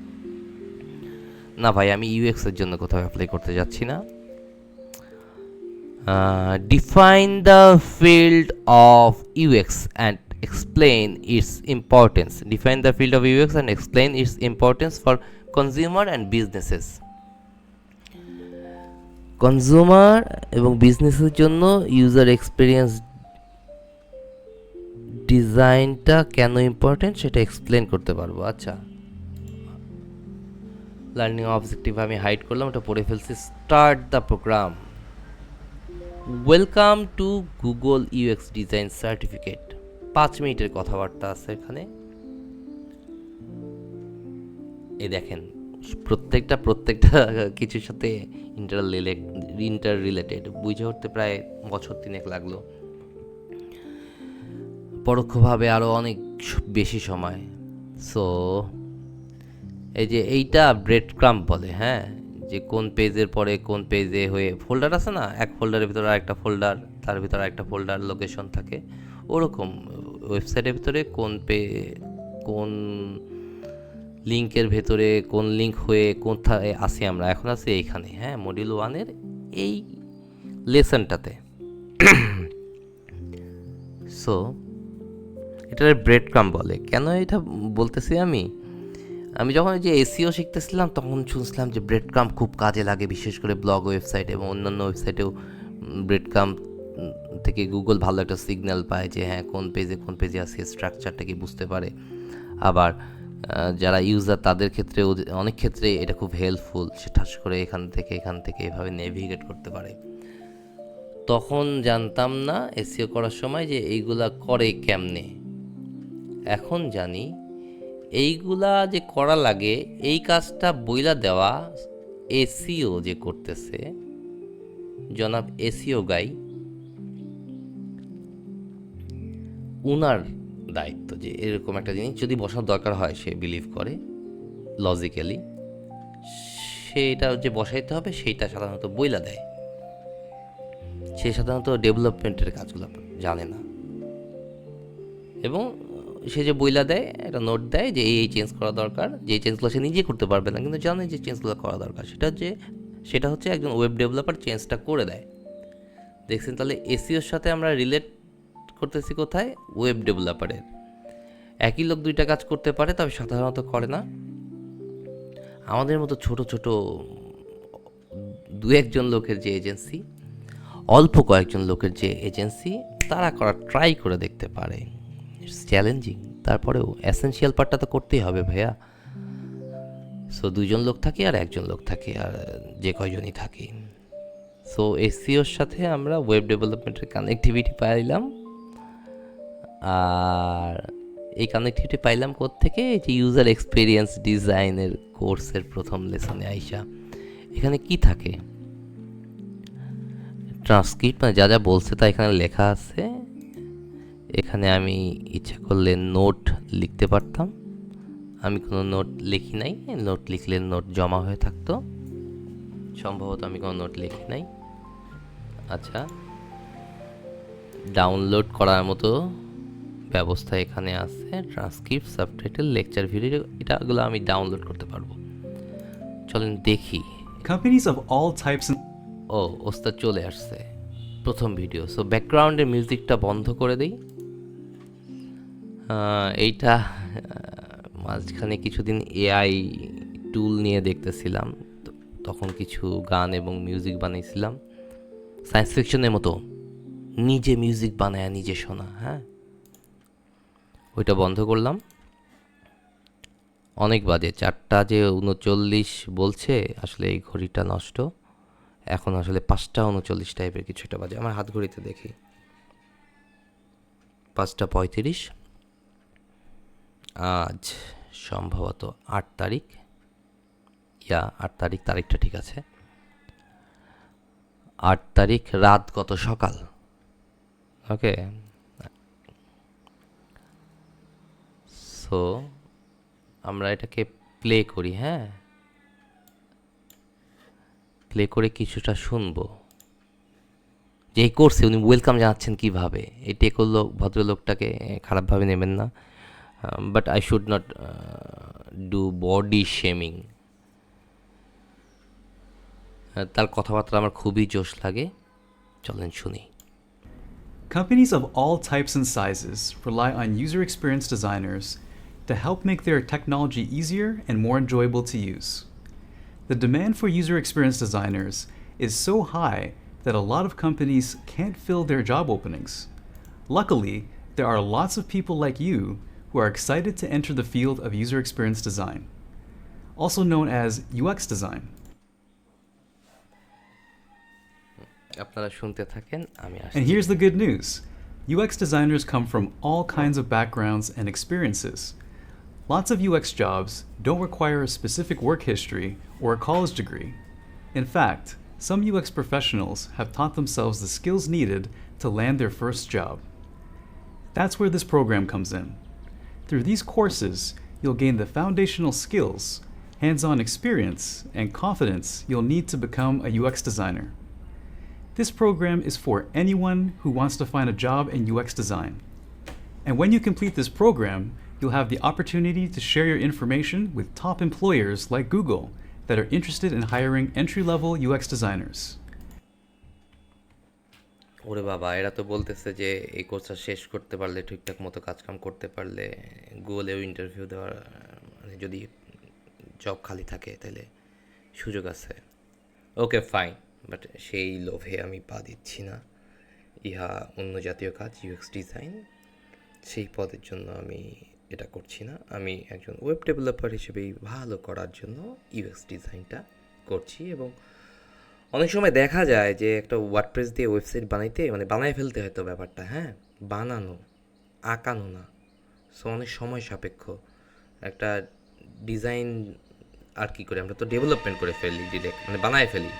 না ভাই আমি ইউএক্স এর জন্য কোথাও অ্যাপ্লাই করতে যাচ্ছি না। Define the field of UX and explain its importance. Define the field of UX and explain its importance for consumer and businesses. Consumer এবং বিজনেসের জন্য ইউজার এক্সপিরিয়েন্স ডিজাইনটা কেন ইম্পর্টেন্ট সেটা এক্সপ্লেন করতে পারবো। আচ্ছা, লার্নিং অবজেক্টিভ আমি হাইড করলাম, ওটা পড়ে ফেলছি। Start the programme. Welcome to Google UX design certificate. 5 মিনিটের কথাবার্তা আছে এখানে। এই দেখেন প্রত্যেকটা কিছুর সাথে ইন্টার রিলেটেড, বুঝে উঠতে প্রায় বছর 3 লাগলো, পরোক্ষভাবে আরও অনেক বেশি সময়। সো এই যে এইটা ব্রেড ক্রাম্প বলে, হ্যাঁ, যে কোন পেজের পরে কোন পেজে হয়ে ফোল্ডার আছে না, এক ফোল্ডারের ভিতরে আরেকটা ফোল্ডার, তার ভিতরে আরেকটা ফোল্ডার লোকেশন থাকে, ওরকম ওয়েবসাইটের ভিতরে কোন লিঙ্কের ভেতরে কোন লিঙ্ক হয়ে কোথায় আসি আমরা, এখন আছি এইখানে, হ্যাঁ, মডিউল 1-এর এই লেসনটাতে। সো এটার ব্রেড ক্রাম্প বলে। কেন এটা বলতেছি আমি যখন যে এসইও শিখতেছিলাম তখন শুনছিলাম যে ব্রেড ক্রাম্প খুব কাজে লাগে, বিশেষ করে ব্লগ ওয়েবসাইট এবং অন্যান্য ওয়েবসাইটেও ব্রেড ক্রাম্প থেকে গুগল ভালো একটা সিগন্যাল পায় যে হ্যাঁ কোন পেজে আছে, স্ট্রাকচারটা কি বুঝতে পারে। আবার যারা ইউজার তাদের ক্ষেত্রেও অনেক ক্ষেত্রে এটা খুব হেল্পফুল, সে ঠাস করে এখান থেকে এভাবে নেভিগেট করতে পারে। তখন জানতাম না এসইও করার সময় যে এইগুলা করে কেমনে। এখন জানি এইগুলা যে করা লাগে, এই কাজটা বইলা দেওয়া এসইও যে করতেছে, জনাব এসইও গাই, উনার দায়িত্ব যে এরকম একটা জিনিস যদি বসানোর দরকার হয়, সে বিলিভ করে লজিক্যালি সেটা যে বসাইতে হবে সেইটা সাধারণত বইলা দেয়। সে সাধারণত ডেভেলপমেন্টের কাজগুলো জানে না, এবং সে যে বইলা দেয় একটা নোট দেয় যে এই চেঞ্জ করা দরকার, যে চেঞ্জগুলো সে নিজে করতে পারবে না কিন্তু জানে যে চেঞ্জগুলো করা দরকার, সেটা হচ্ছে একজন ওয়েব ডেভেলপার চেঞ্জটা করে দেয়। দেখছেন, তাহলে এসইওর সাথে আমরা রিলেট করতেছি কোথায়? ওয়েব ডেভেলপারের। একই লোক 2টা কাজ করতে পারে, তবে সাধারণত করে না। আমাদের মতো ছোট 2-1জন লোকের যে এজেন্সি, অল্প কয়েকজন লোকের যে এজেন্সি, তারা করা ট্রাই করে দেখতে পারে। ইটস চ্যালেঞ্জিং, তারপরেও এসেনশিয়াল পার্টটা তো করতেই হবে ভাইয়া। সো 2জন লোক থাকে আর 1জন লোক থাকে, আর যে কয়জনই থাকে সো এসিওর সাথে আমরা ওয়েব ডেভেলপমেন্টের কানেক্টিভিটি পাইলাম। আর এই কানেক্টিভিটি পাইলাম কোত্থেকে? এই যে ইউজার এক্সপিরিয়েন্স ডিজাইনের কোর্সের প্রথম লেসনে আইসা। এখানে কি থাকে? ট্রান্সক্রিপ্ট, মানে যা যা বলছে তা এখানে লেখা আছে। এখানে আমি ইচ্ছা করলে নোট লিখতে পারতাম, আমি কোনো নোট লিখি নাই। নোট লিখলে নোট জমা হয়ে থাকতো, সম্ভবত আমি কোনো নোট লিখি নাই। আচ্ছা, ডাউনলোড করার মতো ব্যবস্থা এখানে আছে। ট্রান্সক্রিপ্ট, সাবটাইটেল, লেকচার ভিডিও, এটাগুলো আমি ডাউনলোড করতে পারবো। চলেন দেখি। Companies of all types and ও, ওস্তাদ চলে আসছে, প্রথম ভিডিও। সো ব্যাকগ্রাউন্ডের মিউজিকটা বন্ধ করে দিই। এইটা মাঝখানে কিছুদিন এআই টুল নিয়ে দেখতেছিলাম, তখন কিছু গান এবং মিউজিক বানিয়েছিলাম সায়েন্স ফিকশনের মতো, নিজে মিউজিক বানায় নিজে শোনা। হ্যাঁ, ওইটা বন্ধ করলাম। অনেক বাজে, 4:39 বলছে, আসলে এই ঘড়িটা নষ্ট। এখন আসলে 5:39 টাইপের কিছু একটা বাজে। আমার হাত ঘড়িতে দেখি 5:35। আজ সম্ভবত 8 তারিখ, 8 তারিখ, তারিখটা ঠিক আছে। 8 তারিখ রাত, গত সকাল। ওকে, সো আমরা এটাকে প্লে করি। হ্যাঁ, প্লে করে কিছুটা শুনবো যে এই কোর্সে উনি ওয়েলকাম জানাচ্ছেন কিভাবে। এই টেকলো ভদ্রলোকটাকে খারাপভাবে নেবেন না, but I should not do body shaming. তার কথাবার্তা আমার খুবই জোশ লাগে। চলেন শুনি। companies of all types and sizes rely on user experience designers to help make their technology easier and more enjoyable to use. The demand for user experience designers is so high that a lot of companies can't fill their job openings. Luckily, there are lots of people like you who are excited to enter the field of user experience design, also known as UX design. আপনারা শুনতে থাকেন, আমি আসছি। And here's the good news. UX designers come from all kinds of backgrounds and experiences. Lots of UX jobs don't require a specific work history or a college degree. In fact, some UX professionals have taught themselves the skills needed to land their first job. That's where this program comes in. Through these courses, you'll gain the foundational skills, hands-on experience, and confidence you'll need to become a UX designer. This program is for anyone who wants to find a job in UX design. And when you complete this program, you'll have the opportunity to share your information with top employers like Google that are interested in hiring entry-level UX designers. ওরে বাবা, এরা তো বলতেছে যে এই কোর্সটা শেষ করতে পারলে, ঠিকঠাক মতো কাজকাম করতে পারলে, গুগলেও ইন্টারভিউ দেওয়ার, মানে যদি জব খালি থাকে তাহলে সুযোগ আছে। ওকে ফাইন, বাট সেই লোভে আমি পা দিচ্ছি না। ইহা অন্য জাতীয় কাজ, ইউএক্স ডিজাইন, সেই পদের জন্য আমি এটা করছি না। আমি একজন ওয়েব ডেভেলপার হিসেবেই ভালো করার জন্য ইউএক্স ডিজাইনটা করছি। এবং অনেক সময় দেখা যায় যে একটা ওয়ার্ডপ্রেস দিয়ে ওয়েবসাইট বানাইতে, মানে বানায় ফেলতে হয়তো ব্যাপারটা, হ্যাঁ, বানানো, আঁকানো না। সো অনেক সময় সাপেক্ষ একটা ডিজাইন। আর কি করে, আমরা তো ডেভেলপমেন্ট করে ফেলি ডিরেক্ট, মানে বানায় ফেলি।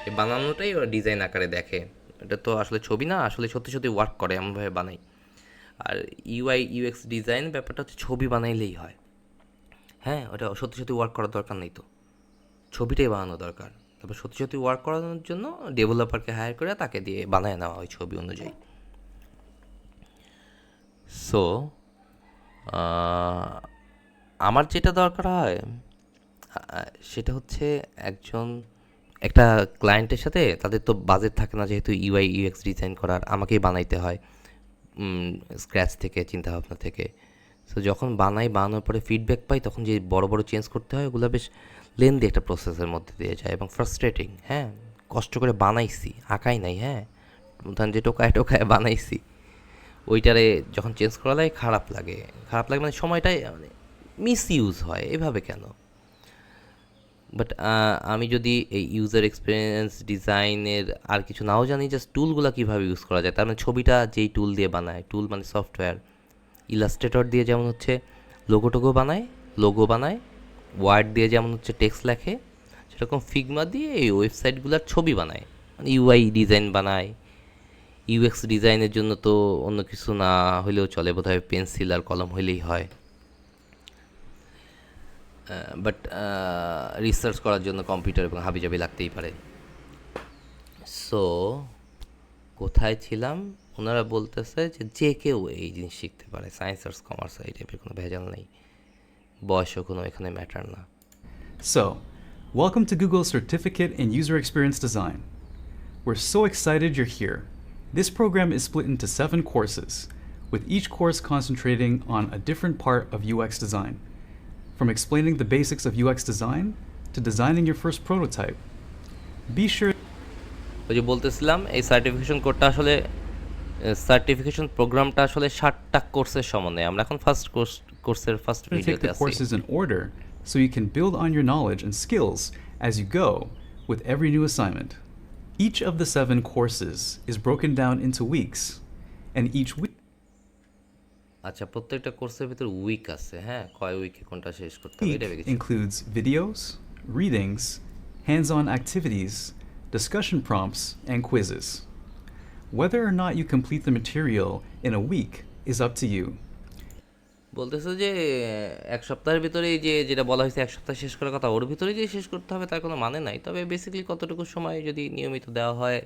এই বানানোটাই ওরা ডিজাইন আকারে দেখে। এটা তো আসলে ছবি না, আসলে সত্যি সত্যি ওয়ার্ক করে এমনভাবে বানাই। আর ইউআই ইউএক্স ডিজাইন ব্যাপারটা হচ্ছে ছবি বানাইলেই হয়। হ্যাঁ, ওটা সত্যি সত্যি ওয়ার্ক করার দরকার নেই, তো ছবিটাই বানানো দরকার। তারপর সত্যি সত্যি ওয়ার্ক করানোর জন্য ডেভেলপারকে হায়ার করে তাকে দিয়ে বানায় নেওয়া হয় ছবি অনুযায়ী। সো আমার যেটা দরকার হয় সেটা হচ্ছে একটা ক্লায়েন্টের সাথে, তাদের তো বাজেট থাকে না, যেহেতু ইউআই ইউএক্স ডিজাইন করার আমাকেই বানাইতে হয় স্ক্র্যাচ থেকে, চিন্তাভাবনা থেকে। সো যখন বানানোর পরে ফিডব্যাক পাই, তখন যে বড় বড় চেঞ্জ করতে হয়, ওগুলো বেশ লেন্দি একটা প্রসেসের মধ্যে দিয়ে যায় এবং ফ্রাস্ট্রেটিং। হ্যাঁ, কষ্ট করে বানাইছি, আঁকাই নাই। হ্যাঁ, ধরেন যে টোকায় বানাইছি, ওইটারে যখন চেঞ্জ করা লাগে খারাপ লাগে, মানে সময়টাই মানে মিস ইউজ হয়। এভাবে কেন? বাট আমি যদি এই ইউজার এক্সপিরিয়েন্স ডিজাইনের আর কিছু নাও জানি, জাস্ট টুলগুলো কীভাবে ইউজ করা যায়, তার মানে ছবিটা যেই টুল দিয়ে বানায়, টুল মানে সফটওয়্যার, ইলাস্ট্রেটর দিয়ে যেমন হচ্ছে লোগো বানায়, ওয়ার্ড দিয়ে যেমন হচ্ছে টেক্সট লেখে, সেরকম ফিগমা দিয়ে এই ওয়েবসাইটগুলোর ছবি বানায়, মানে ইউআই ডিজাইন বানায়। ইউএক্স ডিজাইনের জন্য তো অন্য কিছু না হলেও চলে, বোধহয় পেন্সিল আর কলম হইলেই হয়। বাট রিসার্চ করার জন্য কম্পিউটার এবং হাবিজাবি লাগতেই পারে। সো কোথায় ছিলাম, ওনারা বলতেছে যে কেউ এই জিনিস শিখতে পারে, সায়েন্স আর্টস কমার্স এই টাইপের কোনো ভেজাল নেই, বয়সও কোনো এখানে ম্যাটার না। So, welcome to Google's Certificate in User Experience Design. We're so excited you're here. This program is split into 7 courses, with each course concentrating on a different part of UX design, from explaining the basics of UX design to designing your first prototype. Be sure ওই যে বলতেছিলাম, এই certification প্রোগ্রামটা আসলে 60টা কোর্সের সমন্বয়ে। আমরা এখন কোর্সের ফার্স্ট to take ভিডিওতে the আছি। courses in order so you can build on your knowledge and skills as you go with every new assignment. Each of the 7 courses is broken down into weeks, and each week আচ্ছা, প্রত্যেকটা কোর্সের ভিতর week আছে, হ্যাঁ, কয় উইকে কোনটা শেষ করতে হবে এটা ভেবেছি। includes videos, readings, hands-on activities, discussion prompts, and quizzes. Whether or not you complete the material in a week is up to you. বলতেছে যে এক সপ্তাহের ভিতরে এই যে যেটা বলা হয়েছে এক সপ্তাহ শেষ করার কথা, ওর ভিতরে যে শেষ করতে হবে তার কোনো মানে নাই। তবে বেসিক্যালি কতটুকু সময় যদি নিয়মিত দেওয়া হয়,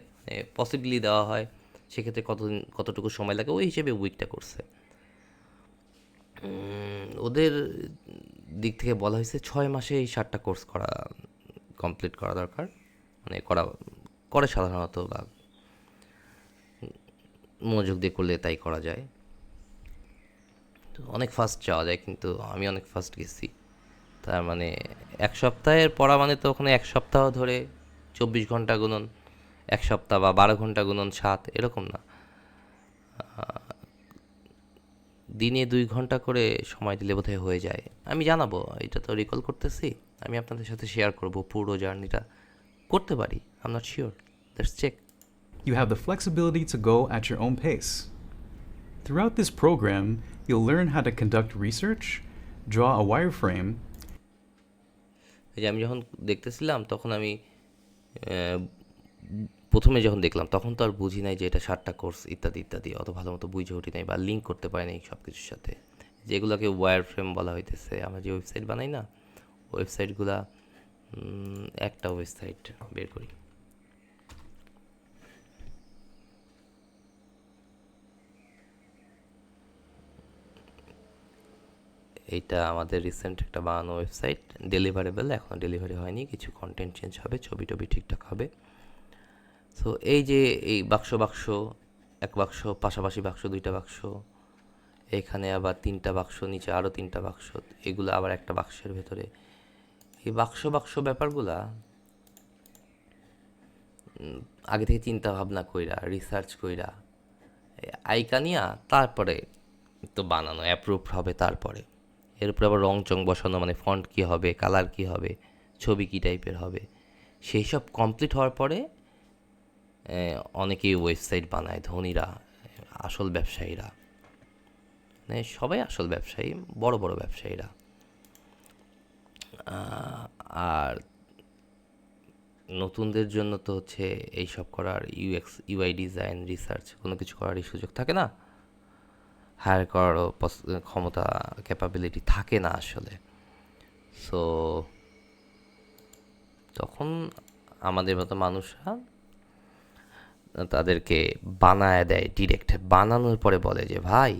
পসিবলি দেওয়া হয়, সেক্ষেত্রে কতটুকু সময় লাগে ওই হিসেবে উইকটা করছে। ওদের দিক থেকে বলা হয়েছে 6 মাসে এই 7টা কোর্স কমপ্লিট করা দরকার, মানে করে সাধারণত, বা মনোযোগ দিয়ে করলে তাই করা যায়। অনেক ফাস্ট যাওয়া যায়, কিন্তু আমি অনেক ফাস্ট গেছি। তার মানে এক সপ্তাহের পড়া মানে তো ওখানে এক সপ্তাহ ধরে 24 ঘন্টা গুণন 1 সপ্তাহ বা 12 ঘন্টা গুণন 7 এরকম না, দিনে 2 ঘন্টা করে সময় দিলে বোধহয় হয়ে যায়। আমি জানাবো, এটা তো রিকল করতেছি, আমি আপনাদের সাথে শেয়ার করব পুরো জার্নিটা, করতে পারি, I am not sure, let's check. You have the flexibility to go at your own pace. Throughout this program, you'll learn how to conduct research, draw a wireframe, এই যে আমি যখন দেখতেছিলাম তখন আমি প্রথমে যখন দেখলাম তখন তো আর বুঝি নাই যে এটা 7টা কোর্স ইত্যাদি ইত্যাদি, অত ভালো মতো বুঝে উঠি নাই বা লিঙ্ক করতে পারি নাই সব কিছুর সাথে, যেগুলোকে ওয়্যার ফ্রেম বলা হইতেছে। আমরা যে ওয়েবসাইট বানাই না, ওয়েবসাইটগুলা, একটা ওয়েবসাইট বের করি, এইটা আমাদের রিসেন্ট একটা বানানো ওয়েবসাইট, ডেলিভারেবল, এখনও ডেলিভারি হয়নি, কিছু কন্টেন্ট চেঞ্জ হবে, ছবি টবি ঠিকঠাক হবে। সো এই যে এই বাক্স, এক বাক্স, পাশাপাশি বাক্স, 2টা বাক্স, এখানে আবার 3টা বাক্স, নিচে আরও 3টা বাক্স, এগুলো আবার একটা বাক্সের ভেতরে। এই বাক্স ব্যাপারগুলা আগে থেকে চিন্তা ভাবনা কইরা, রিসার্চ কইরা, আইকা নিয়া তারপরে তো বানানো, অ্যাপ্রুভ হবে, তারপরে এর উপরে আবার রং চং বসানো, মানে ফন্ট কী হবে, কালার কী হবে, ছবি কী টাইপের হবে, সেই সব কমপ্লিট হওয়ার পরে অনেকেই ওয়েবসাইট বানায়, ধনীরা, আসল ব্যবসায়ীরা, মানে সবাই আসল ব্যবসায়ী, বড় বড় ব্যবসায়ীরা। আর নতুনদের জন্য তো হচ্ছে এইসব করার, ইউআই ডিজাইন, রিসার্চ কোনো কিছু করারই সুযোগ থাকে না, হায়ার করারও ক্ষমতা, ক্যাপাবিলিটি থাকে না আসলে। সো তখন আমাদের মতো মানুষরা তাদেরকে বানায় দেয়, ডিরেক্ট বানানোর পরে বলে যে ভাই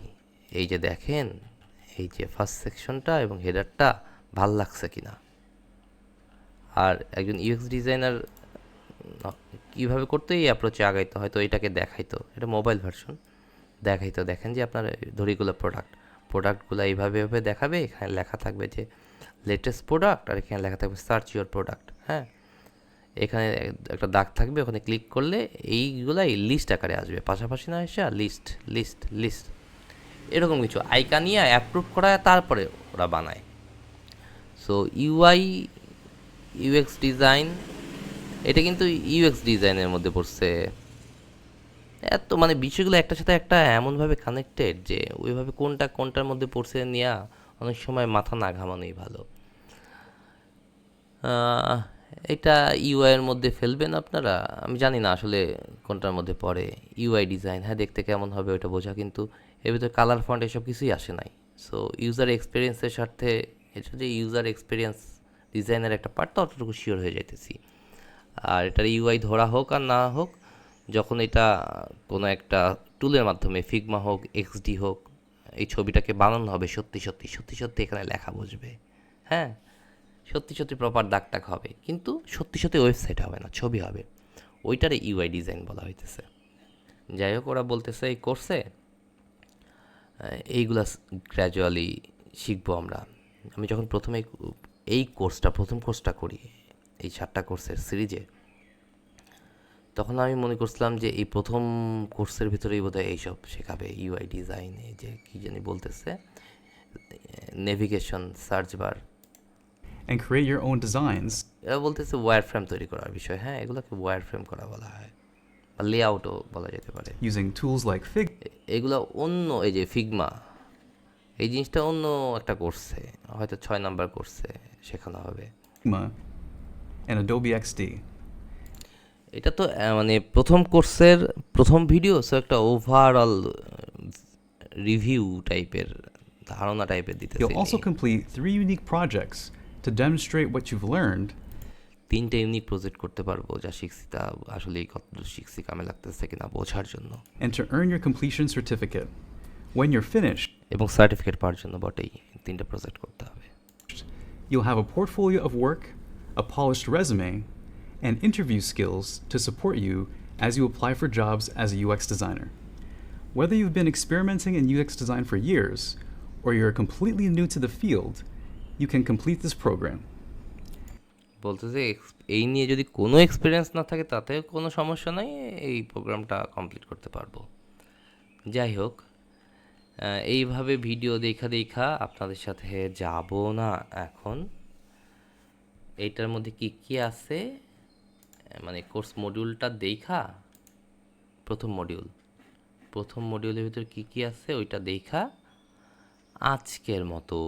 এই যে দেখেন, এই যে ফার্স্ট সেকশনটা এবং হেডারটা ভাল লাগছে কিনা। আর একজন ইউএক্স ডিজাইনার কীভাবে করতো, এই অ্যাপ্রোচে আগাইতো, হয়তো এটাকে দেখাইতো, এটা মোবাইল ভার্সন, দেখাইতো, দেখেন যে আপনার ধরিগুলো প্রোডাক্টগুলো এইভাবে দেখাবে, এখানে লেখা থাকবে যে লেটেস্ট প্রোডাক্ট, আর এখানে লেখা থাকবে সার্চ ইউর প্রোডাক্ট, হ্যাঁ, এখানে একটা দাগ থাকবে, ওখানে ক্লিক করলে এইগুলাই লিস্ট আকারে আসবে, পাশাপাশি না এসে লিস্ট এরকম কিছু আইকা নিয়ে অ্যাপ্রুভ করায় তারপরে ওরা বানায়। সো ইউএক্স ডিজাইন, এটা কিন্তু ইউএক্স ডিজাইনের মধ্যে পড়ছে। এত মানে বিষয়গুলো একটার সাথে একটা এমনভাবে কানেক্টেড যে ওইভাবে কোনটা কোনটার মধ্যে পড়ছে নিয়ে অনেক সময় মাথা না ঘামানোই ভালো। আহ, এটা ইউআই এর মধ্যে ফেলবেন আপনারা, আমি জানি না আসলে কোনটার মধ্যে পড়ে। ইউআই ডিজাইন, হ্যাঁ দেখতে কেমন হবে ওইটা বোঝা, কিন্তু এর ভিতরে কালার ফন্ট এসব কিছুই আসে নাই। সো ইউজার এক্সপিরিয়েন্সের স্বার্থে এটা যে ইউজার এক্সপিরিয়েন্স ডিজাইনের একটা পার্ট, তো অতটুকু শিওর হয়ে যাইতেছি। আর এটার ইউআই ধরা হোক আর না হোক, যখন এটা কোনো একটা টুলের মাধ্যমে ফিগমা হোক এক্সডি হোক এই ছবিটাকে বানানো হবে, সত্যি সত্যি সত্যি সত্যি এখানে লেখা বসবে, হ্যাঁ সত্যি সত্যি প্রপার দাগ টাগ হবে, কিন্তু সত্যি সত্যি ওয়েবসাইট হবে না, ছবি হবে। ওইটারে ইউআই ডিজাইন বলা হইতেছে। যাই হোক, ওরা বলতেছে এই কোর্সে এইগুলা গ্র্যাজুয়ালি শিখবো আমরা। আমি যখন প্রথমে এই প্রথম কোর্সটা করি এই 7টা কোর্সের সিরিজে, তখন আমি মনে করছিলাম যে এই প্রথম কোর্সের ভিতরেই বোধহয় এইসব শেখাবে, ইউআই ডিজাইন, এই যে কী জানি বলতেছে, navigation, search bar, and create your own designs এরা বলতেছে ওয়্যার ফ্রেম তৈরি করার বিষয়। হ্যাঁ, এগুলোকে ওয়্যার ফ্রেম করা বলা হয়, বা লেআউটও বলা যেতে পারে। using tools like এগুলো অন্য, এই যে ফিগমা, এই জিনিসটা অন্য একটা কোর্সে, হয়তো 6 নাম্বার কোর্সে শেখানো হবে। Figma and Adobe XD. এটা তো মানে প্রথম কোর্সের প্রথম ভিডিও, সো একটা ওভারঅল রিভিউ টাইপের, ধারণা টাইপের দিতেছে। You'll also complete 3 unique projects to demonstrate what you've learned 3টে ইউনিক প্রজেক্ট করতে পারবো, যা শিখছি তা আসলে কতদূর শিখছি কামে লাগতেছে কিনা বোঝার জন্য, and to earn your completion certificate. When you're finished, এবং সার্টিফিকেট পাওয়ার জন্য বটেই 3টে প্রজেক্ট করতে হবে। you'll have a portfolio of work, a polished resume, and interview skills to support you as you apply for jobs as a UX designer. Whether you've been experimenting in UX design for years or you're completely new to the field, you can complete this program. বলতেছে এই নিয়ে যদি কোনো experience না থাকে তাতেও কোনো সমস্যা নাই, এই প্রোগ্রামটা কমপ্লিট করতে পারবো। যাই হোক, এইভাবে ভিডিও দেখা আপনাদের সাথে যাব না এখন। এইটার মধ্যে কি কি আছে, মানে কোর্স মডিউলটা প্রথম মডিউলের ভিতর কি কি আছে ওইটা আজকের মতো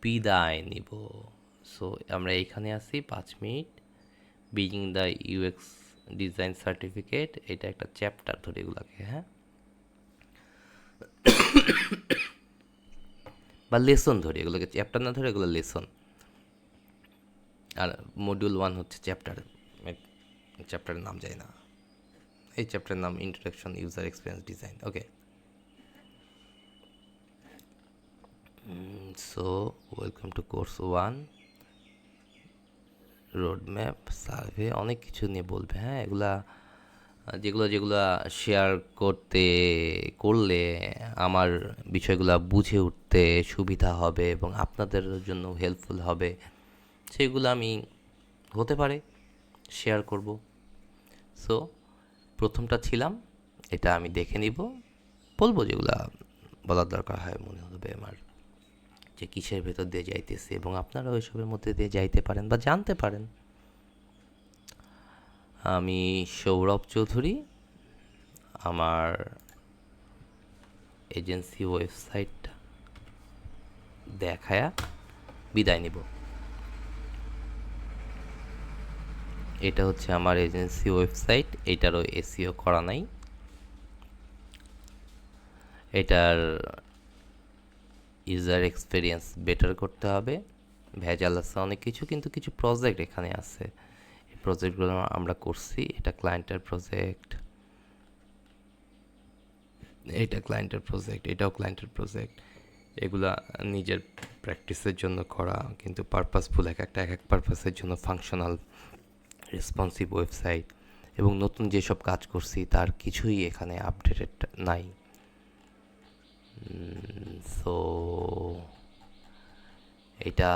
বিদায় নিব। সো আমরা এইখানে আছি 5 minute. Begin the UX design certificate, এটা একটা চ্যাপ্টার ধরে এগুলাকে, হ্যাঁ বা লেসন ধরে, এগুলোকে চ্যাপ্টার না ধরে এগুলো লেসন। আর মডিউল 1 হচ্ছে চ্যাপ্টারের নাম যায় না, এই চ্যাপ্টারের নাম introduction user experience design. Okay, so welcome to course 1, road map, survey, অনেক কিছু নিয়ে বলবে। হ্যাঁ, যেগুলো শেয়ার করলে আমার বিষয়গুলো বুঝে উঠতে সুবিধা হবে এবং আপনাদের জন্য হেল্পফুল হবে, সেগুলো আমি হতে পারে শেয়ার করব। সো প্রথমটা ছিলাম, এটা আমি দেখে নিব, বলবো যেগুলো বলার দরকার হয় মনে হবে আমার, যে কিসের ভেতর দিয়ে যাইতেছে, এবং আপনারা ওইসবের মধ্যে দিয়ে যাইতে পারেন বা জানতে পারেন। আমি সৌরভ চৌধুরী, আমার এজেন্সি ওয়েবসাইটটা দেখায়া বিদায় নিব। এটা হচ্ছে আমার এজেন্সি ওয়েবসাইট, এটারও এসইও করা নাই, এটার ইউজার এক্সপিরিয়েন্স বেটার করতে হবে, ভেজাল আছে অনেক কিছু, কিন্তু কিছু প্রজেক্ট এখানে আছে, এই প্রজেক্টগুলো আমরা করছি। এটা ক্লায়েন্টের প্রজেক্ট, এটাও ক্লায়েন্টের প্রজেক্ট, এগুলা নিজের প্র্যাকটিসের জন্য করা, কিন্তু পারপাসফুল, এক এক পারপাসের জন্য ফাংশনাল রেসপন্সিভ ওয়েবসাইট, এবং নতুন যেসব কাজ করছি তার কিছুই এখানে আপডেটেড নাই। সো এটা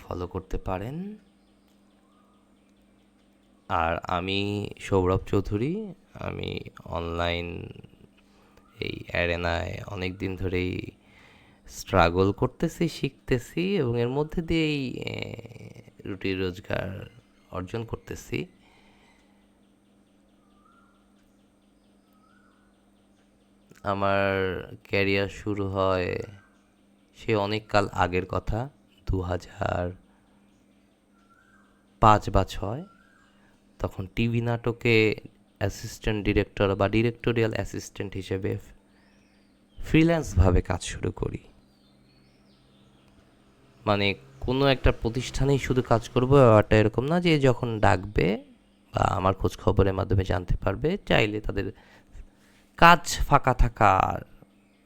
ফলো করতে পারেন। আর আমি সৌরভ চৌধুরী, আমি অনলাইন এই অ্যারেনায় অনেক দিন ধরেই স্ট্রাগল করতেছি, শিখতেছি, এবং এর মধ্যে দিয়েই রুটি রোজগার অর্জন করতেছি। আমার ক্যারিয়ার শুরু হয় সে অনেক কাল আগের কথা, 2005 বা 6। তখন টিভি নাটকে অ্যাসিস্ট্যান্ট ডিরেক্টর বা ডিরেক্টোরিয়াল অ্যাসিস্ট্যান্ট হিসেবে ফ্রিল্যান্সভাবে কাজ শুরু করি। মানে কোনো একটা প্রতিষ্ঠানেই শুধু কাজ করবো ব্যাপারটা এরকম না, যে যখন ডাকবে বা আমার খোঁজ খবরের মাধ্যমে জানতে পারবে, চাইলে তাদের কাজ ফাঁকা থাকার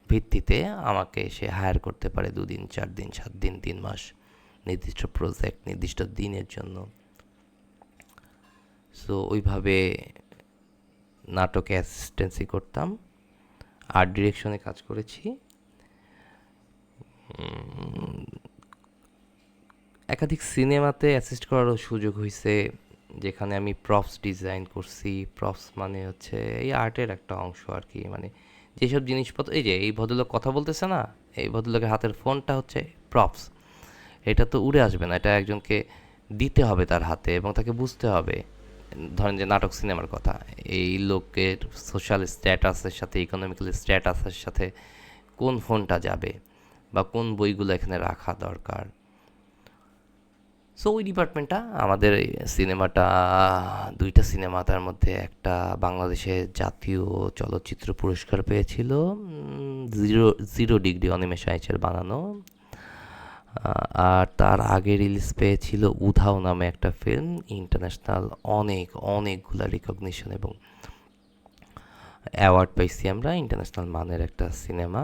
ভিত্তিতে আমাকে সে হায়ার করতে পারে 2 দিন, 4 দিন, 7 দিন, 3 মাস, নির্দিষ্ট প্রজেক্ট, নির্দিষ্ট দিনের জন্য। সো ওইভাবে নাটকে অ্যাসিস্ট্যান্সি করতাম, আর্ট ডিরেকশনে কাজ করেছি। একাধিক সিনেমাতে অ্যাসিস্ট করারও সুযোগ হয়েছে, যেখানে আমি প্রপস ডিজাইন করছি। প্রপস মানে হচ্ছে এই আর্টের একটা অংশ আর কি। মানে যেসব জিনিসপত্র, এই যে এই ভদ্রলোক কথা বলতেছে না, এই ভদ্রলোকের হাতের ফোনটা হচ্ছে প্রপস। এটা তো উড়ে আসবে না, এটা একজনকে দিতে হবে তার হাতে এবং তাকে বুঝতে হবে। ধরেন যে নাটক সিনেমার কথা, এই লোকের সোশ্যাল স্ট্যাটাসের সাথে, ইকোনমিক্যাল স্ট্যাটাসের সাথে কোন ফোনটা যাবে বা কোন বইগুলো এখানে রাখা দরকার। সো ওই ডিপার্টমেন্টটা আমাদের সিনেমাটা, 2টা সিনেমা, তার মধ্যে একটা বাংলাদেশে জাতীয় চলচ্চিত্র পুরস্কার পেয়েছিল, জিরো জিরো ডিগ্রি অনিমেষ বানানো। আর তার আগে রিলিজ পেয়েছিল উধাও নামে একটা ফিল্ম, ইন্টারন্যাশনাল অনেকগুলা রিকগনিশন এবং অ্যাওয়ার্ড পাইছি আমরা, ইন্টারন্যাশনাল মানের একটা সিনেমা।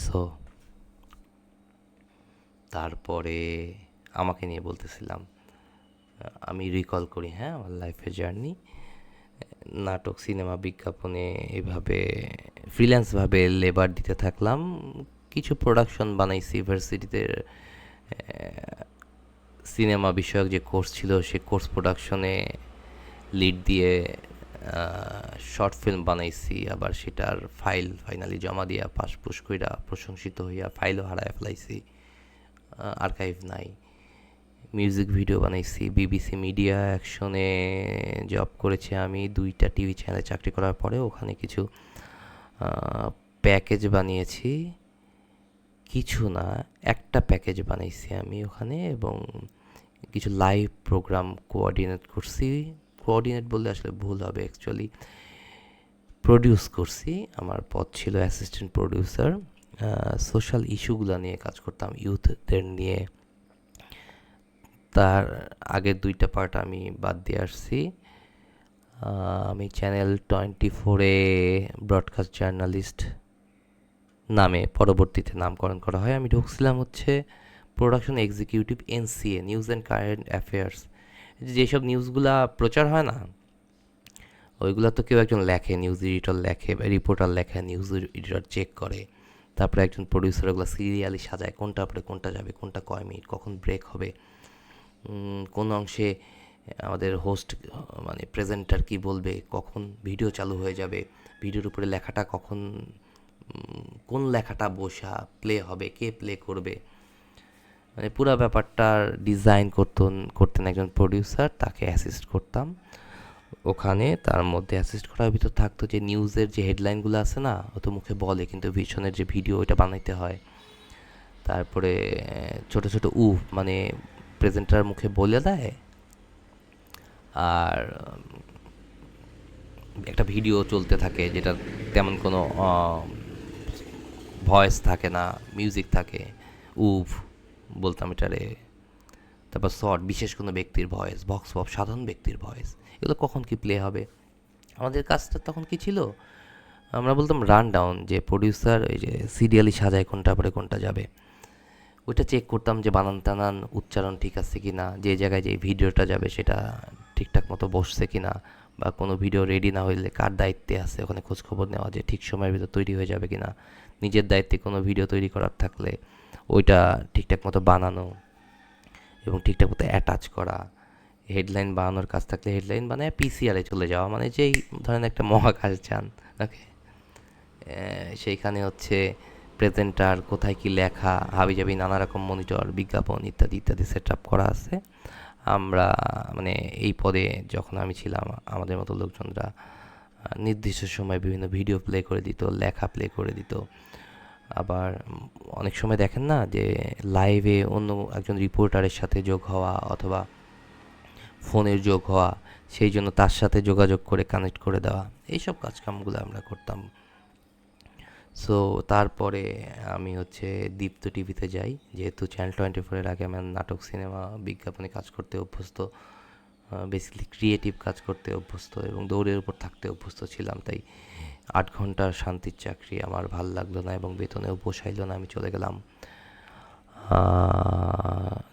সো তারপরে আমাকে নিয়ে বলতেছিলাম, আমি রিকল করি হ্যাঁ আমার লাইফের জার্নি। নাটক, সিনেমা, বিজ্ঞাপনে এভাবে ফ্রিল্যান্সভাবে লেবার দিতে থাকলাম। কিছু প্রোডাকশন বানাইছি ভার্সিটিতে, সিনেমা বিষয়ক যে কোর্স ছিল সে কোর্স প্রোডাকশনে লিড দিয়ে শর্ট ফিল্ম বানাইছি। আবার সেটার ফাইনালি জমা দিয়া পাস কইরা প্রশংসিত হইয়া ফাইলও হারায় ফেলাইছি, আর্কাইভ নাই। মিউজিক ভিডিও বানাইছি, বিবিসি মিডিয়া অ্যাকশনে জব করেছি আমি 2টা টিভি চ্যানেলে চাকরি করার পরে। ওখানে কিছু প্যাকেজ বানিয়েছি, কিছু না, একটা প্যাকেজ বানাইছি আমি ওখানে, এবং কিছু লাইভ প্রোগ্রাম কোঅর্ডিনেট করছি। কোঅর্ডিনেট বললে আসলে ভুল হবে, অ্যাকচুয়ালি প্রডিউস করছি। আমার পদ ছিল অ্যাসিস্ট্যান্ট প্রডিউসার। সোশ্যাল ইস্যুগুলো নিয়ে কাজ করতাম, ইউথদের নিয়ে। তার আগের 2টা পার্ট আমি বাদ দিয়ে আসছি। আমি চ্যানেল 24-এ ব্রডকাস্ট জার্নালিস্ট নামে পরবর্তীতে নামকরণ করা হয়। আমি ঢুকছিলাম হচ্ছে production executive, NCA, news and current affairs. যেসব নিউজগুলা প্রচার হয় না, ওইগুলো তো কেউ একজন লেখে, নিউজ এডিটর লেখে বা রিপোর্টার লেখে, নিউজ এডিটর চেক করে, তারপরে একজন প্রডিউসার ওগুলো সিরিয়ালি সাজায়, কোনটা পরে কোনটা যাবে, কোনটা কয় মিনিট, কখন ব্রেক হবে, কোন অংশে আমাদের হোস্ট মানে প্রেজেন্টার কি বলবে, কখন ভিডিও চালু হয়ে যাবে, ভিডিওর উপরে লেখাটা কখন, কোন লেখাটা বসা প্লে হবে, কে প্লে করবে, মানে পুরো ব্যাপারটার ডিজাইন করতেন একজন প্রডিউসার, তাকে অ্যাসিস্ট করতাম ওখানে। তার মধ্যে অ্যাসিস্ট করার ভিতর থাকতো যে নিউজের যে হেডলাইনগুলো আছে না, ও তো মুখে বলে, কিন্তু ভিশনের যে ভিডিও ওইটা বানাইতে হয়। তারপরে ছোট ছোট মানে প্রেজেন্টার মুখে বলে দেয়, আর একটা ভিডিও চলতে থাকে যেটা তেমন কোনো ভয়েস থাকে না, মিউজিক থাকে, বলতাম এটারে। তারপর শর্ট, বিশেষ কোনো ব্যক্তির ভয়েস, ভক্স পপ, সাধারণ ব্যক্তির ভয়েস, এগুলো কখন কি প্লে হবে। আমাদের কাজটা তখন কি ছিল, আমরা বলতাম রান ডাউন, যে প্রডিউসার ওই যে সিরিয়ালি সাজায় কোনটা পরে কোনটা যাবে, ওইটা চেক করতাম যে বানান টানান উচ্চারণ ঠিক আছে কি না, যে জায়গায় যে ভিডিওটা যাবে সেটা ঠিকঠাক মতো বসছে কি না, বা কোনো ভিডিও রেডি না হইলে কার দায়িত্বে আছে ওখানে খোঁজখবর নেওয়া, যে ঠিক সময়ের ভিতর তৈরি হয়ে যাবে কি না, নিজের দায়িত্বে কোনো ভিডিও তৈরি করার থাকলে ওইটা ঠিকঠাক মতো বানানো এবং ঠিকঠাক মতো অ্যাটাচ করা, হেডলাইন বানানোর কাজ থাকলে হেডলাইন বানায় পিসিআরে চলে যাওয়া, মানে যেই ধরেন একটা মহাকাশ যান, ওকে, সেইখানে হচ্ছে প্রেজেন্টার, কোথায় কি লেখা, হাবিজাবি নানা রকম মনিটর, বিজ্ঞাপন ইত্যাদি ইত্যাদি সেট আপ করা আছে। আমরা মানে এই পদে যখন আমি ছিলাম, আমাদের মতো লোকজনরা নির্দিষ্ট সময় বিভিন্ন ভিডিও প্লে করে দিত, লেখা প্লে করে দিত। আবার অনেক সময় দেখেন না যে লাইভে অন্য একজন রিপোর্টারের সাথে যোগ হওয়া অথবা ফোনের যোগ হওয়া, সেই জন্য তার সাথে যোগাযোগ করে কানেক্ট করে দেওয়া, এইসব কাজকামগুলো আমরা করতাম। সো তারপরে আমি হচ্ছে দীপ্ত টিভিতে যাই, যেহেতু চ্যানেল 24-এর আগে আমি নাটক, সিনেমা, বিজ্ঞাপনে কাজ করতে অভ্যস্ত, বেসিক্যালি ক্রিয়েটিভ কাজ করতে অভ্যস্ত এবং দৌড়ের উপর থাকতে অভ্যস্ত ছিলাম। তাই 8 ঘন্টার শান্তির চাকরি আমার ভাল লাগলো না এবং বেতনেও পোষাইল না। আমি চলে গেলাম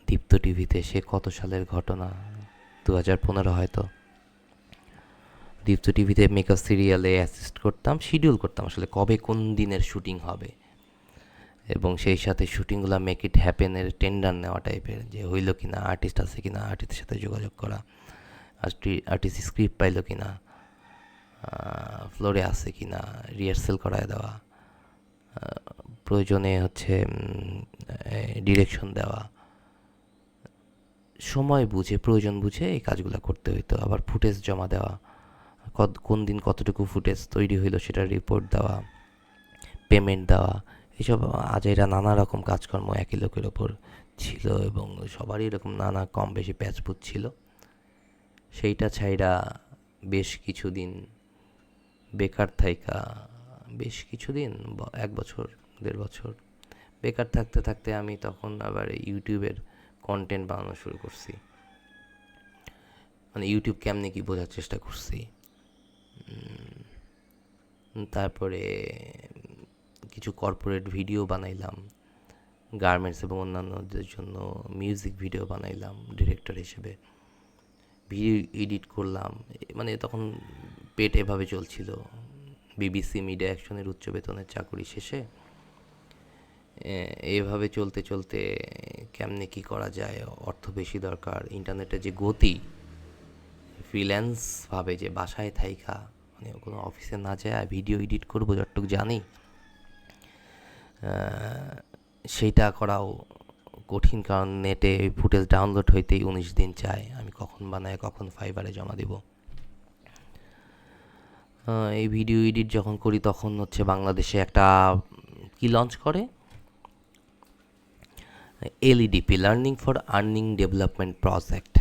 দীপ্ত টিভিতে। সে কত সালের ঘটনা, 2015 হয়তো। দীপ্ত টিভিতে মেকআপ সিরিয়ালে অ্যাসিস্ট করতাম, শিডিউল করতাম আসলে কবে কোন দিনের শুটিং হবে, এবং সেই সাথে শুটিংগুলো মেক ইট হ্যাপেনের টেন্ডার নেওয়া টাইপের, যে হইল কি না, আর্টিস্ট আছে কি না, আর্টিস্টের সাথে যোগাযোগ করা, আর্টিস্ট স্ক্রিপ্ট পাইল কি না, ফ্লোরে আছে কি না, রিহার্সেল করায় দেওয়া, প্রয়োজনে হচ্ছে ডিরেকশন দেওয়া, সময় বুঝে প্রয়োজন বুঝে এই কাজগুলো করতে হইতো। আবার ফুটেজ জমা দেওয়া, কোন দিন কতটুকু ফুটেজ তৈরি হইলো সেটার রিপোর্ট দেওয়া, পেমেন্ট দেওয়া, এইসব আজাইরা নানা রকম কাজকর্ম একই লোকের ওপর ছিল এবং সবারই এরকম নানা কম বেশি প্যাচপুচ ছিল। সেইটা ছাইরা বেশ কিছুদিন বেকার থাইকা, বেশ কিছুদিন 1 বছর 1.5 বছর বেকার থাকতে থাকতে আমি তখন আবার ইউটিউবের কন্টেন্ট বানানো শুরু করছি। মানে ইউটিউব কেমনে কি বোঝার চেষ্টা করছি। তারপরে কিছু কর্পোরেট ভিডিও বানাইলাম, গার্মেন্টস এবং অন্যান্যদের জন্য মিউজিক ভিডিও বানাইলাম ডিরেক্টর হিসেবে, ভিডিও এডিট করলাম। মানে তখন পেট এভাবে চলছিল। বিবিসি মিডিয়া অ্যাকশনের উচ্চ বেতনের চাকরি শেষে এভাবে চলতে চলতে কেমনে কি করা যায়, অর্থ বেশি দরকার, ইন্টারনেটের যে গতি, ফ্রিল্যান্সভাবে যে বাসায় থাইকা মানে কোনো অফিসে না যায় ভিডিও এডিট করবো যতটুকু জানি, সেইটা করাও কঠিন, কারণ নেটে ফুটেজ ডাউনলোড হইতেই 19 দিন চায়। আমি কখন বানায় কখন ফাইবারে জমা দিব। এই ভিডিও এডিট যখন করি তখন হচ্ছে বাংলাদেশে একটা কি লঞ্চ করে, এলইডিপি, learning for earning development project.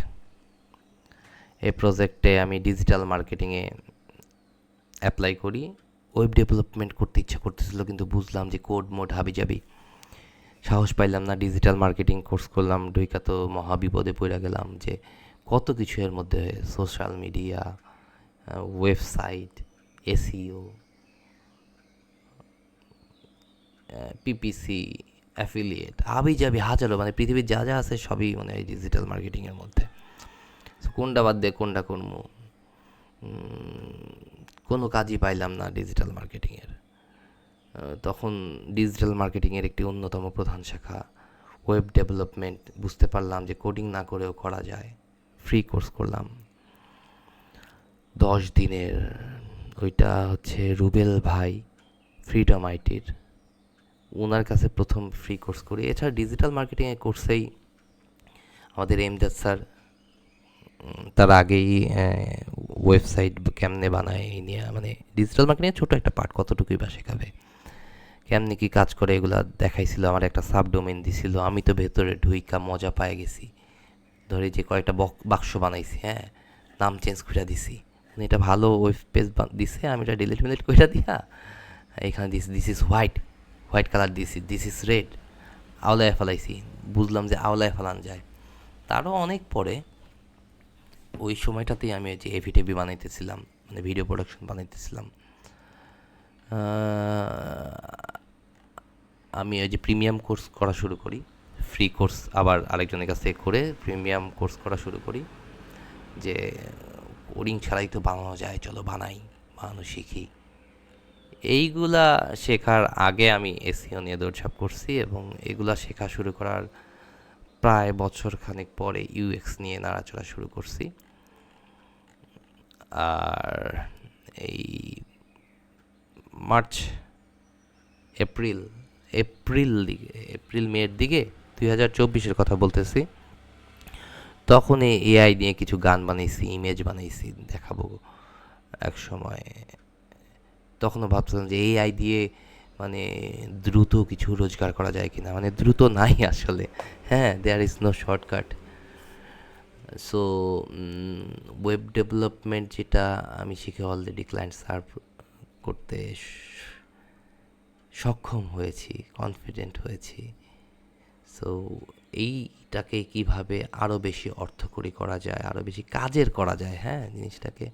এই প্রজেক্টে আমি ডিজিটাল মার্কেটিংয়ে অ্যাপ্লাই করি। ওয়েব ডেভেলপমেন্ট করতে ইচ্ছা করতেছিল, কিন্তু বুঝলাম যে কোড মোড হাবিজাবি, সাহস পাইলাম না। ডিজিটাল মার্কেটিং কোর্স করলাম, ডুইকা তো মহা বিপদে পড়ে গেলাম যে কত কিছু এর মধ্যে, social media, website, SEO, PPC, affiliate, হাবিজাবি হাজারো, মানে পৃথিবীর যা যা আছে সবই মানে এই ডিজিটাল মার্কেটিংয়ের মধ্যে। কোনটা বাদ দিয়ে কোনটা করবো, কোনো কাজই পাইলাম না ডিজিটাল মার্কেটিংয়ের। তখন ডিজিটাল মার্কেটিংয়ের একটি অন্যতম প্রধান শাখা ওয়েব ডেভেলপমেন্ট বুঝতে পারলাম যে কোডিং না করেও করা যায়। ফ্রি কোর্স করলাম 10 দিনের, ওইটা হচ্ছে রুবেল ভাই ফ্রিডম আইটির, ওনার কাছে প্রথম ফ্রি কোর্স করি। এছাড়া ডিজিটাল মার্কেটিংয়ের কোর্সেই আমাদের এমদাদ স্যার তার আগেই ওয়েবসাইট কেমনে বানায় এই নিয়ে, মানে ডিজিটাল মার্কেটিংয়ের ছোটো একটা পার্ট, কতটুকুই বা শেখাবে, কেমনি কি কাজ করে এগুলো দেখাইছিল। আমার একটা সাবডোমেন দিছিল, আমি তো ভেতরে ঢুইকা মজা পায়ে গেছি। ধরে যে কয়েকটা বাক্স বানাইছি, হ্যাঁ, নাম চেঞ্জ করে দিছি, মানে এটা ভালো ওয়েব পেজ দিছে, আমি এটা ডিলিট করে দিয়া এখানে দিছি দিস ইজ হোয়াইট কালার দিছি, দিস ইজ রেড, আওলায় ফেলাইছি। বুঝলাম যে আওলায় ফেলান যায়। তারও অনেক পরে ওই সময়টাতেই আমি যে এভিটেভি বানাইতেছিলাম, মানে ভিডিও প্রোডাকশন বানাইতেছিলাম, আমি ওই যে প্রিমিয়াম কোর্স করা শুরু করি। ফ্রি কোর্স আবার আরেকজনের কাছ থেকে করে প্রিমিয়াম কোর্স করা শুরু করি, যে কোডিং ছাড়াই তো বানানো যায়, চলো বানানো শিখি। এইগুলা শেখার আগে আমি এসইও নিয়ে দৌড়ঝাঁপ করছি এবং এগুলা শেখা শুরু করার প্রায় বছর খানেক পরে ইউএক্স নিয়ে নাড়াচড়া শুরু করছি। আর এই মার্চ এপ্রিল এপ্রিল মের দিকে 2024-এর কথা বলতেছি। তখন এই এআই নিয়ে কিছু গান বানাইছি, ইমেজ বানাইছি, দেখাবো এক সময়। তখনও ভাবছিলাম যে এআই দিয়ে মানে দ্রুত কিছু রোজগার করা যায় কিনা, মানে দ্রুত নাই আসলে, হ্যাঁ, there is no shortcut. So web development যেটা আমি শিখে অলরেডি ক্লায়েন্ট সার্ভ করতে সক্ষম হয়েছি, কনফিডেন্ট হয়েছি। সো এইটাকে কিভাবে আরও বেশি অর্থকরী করা যায়, আরও বেশি কাজের করা যায়, হ্যাঁ, জিনিসটাকে,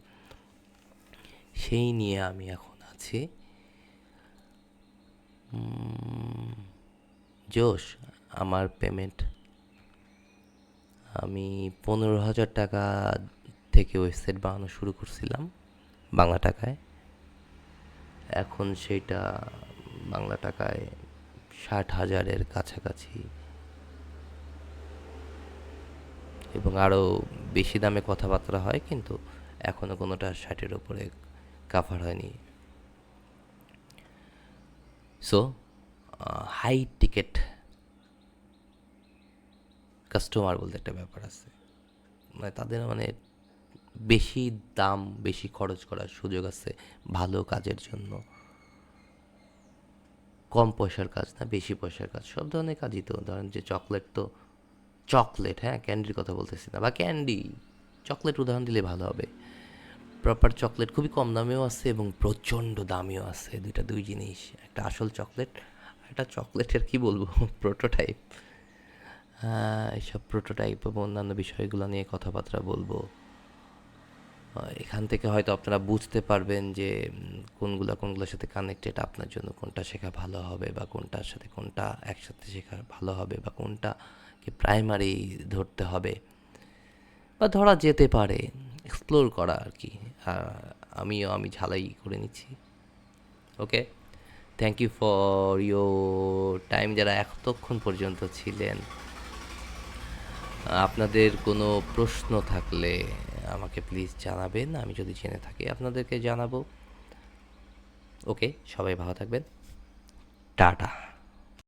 সেই নিয়ে আমি এখন আছি। জোশ আমার পেমেন্ট, আমি 15,000 টাকা থেকে ওয়েবসাইট বানানো শুরু করছিলাম বাংলা টাকায়। এখন সেটা বাংলা টাকায় 60,000-এর কাছাকাছি, এবং আরও বেশি দামে কথাবার্তা হয়, কিন্তু এখনও কোনোটা 60-এর ওপরে কাভার হয়নি। সো হাই টিকেট কাস্টমার বলতে একটা ব্যাপার আছে, মানে তাদের মানে বেশি দাম, বেশি খরচ করার সুযোগ আছে ভালো কাজের জন্য। কম পয়সার কাজ না, বেশি পয়সার কাজ, সব ধরনের কাজই। তো ধরেন যে চকলেট, তো চকলেট, হ্যাঁ, ক্যান্ডির কথা বলতেছি না, বা ক্যান্ডি, চকলেট উদাহরণ দিলে ভালো হবে। প্রপার চকলেট খুবই কম দামেও আছে এবং প্রচণ্ড দামিও আছে, দুই জিনিস। একটা আসল চকলেট, একটা চকলেটের কি বলবো প্রোটোটাইপ। এইসব প্রোটোটাইপ এবং অন্যান্য বিষয়গুলো নিয়ে কথাবার্তা বলবো। এখান থেকে হয়তো আপনারা বুঝতে পারবেন যে কোনগুলোর সাথে কানেক্টেড, আপনার জন্য কোনটা শেখা ভালো হবে, বা কোনটার সাথে কোনটা একসাথে শেখা ভালো হবে, বা কোনটাকে প্রাইমারি ধরতে হবে বা ধরা যেতে পারে, এক্সপ্লোর করা আর কি। আমি ঝালাই করে নিচ্ছি। Okay, thank you for your time, যারা এতক্ষণ পর্যন্ত ছিলেন। আপনাদের কোনো প্রশ্ন থাকলে আমাকে প্লিজ জানাবেন, আমি যদি জেনে থাকি আপনাদেরকে জানাবো। ওকে, সবাই ভালো থাকবেন, টাটা।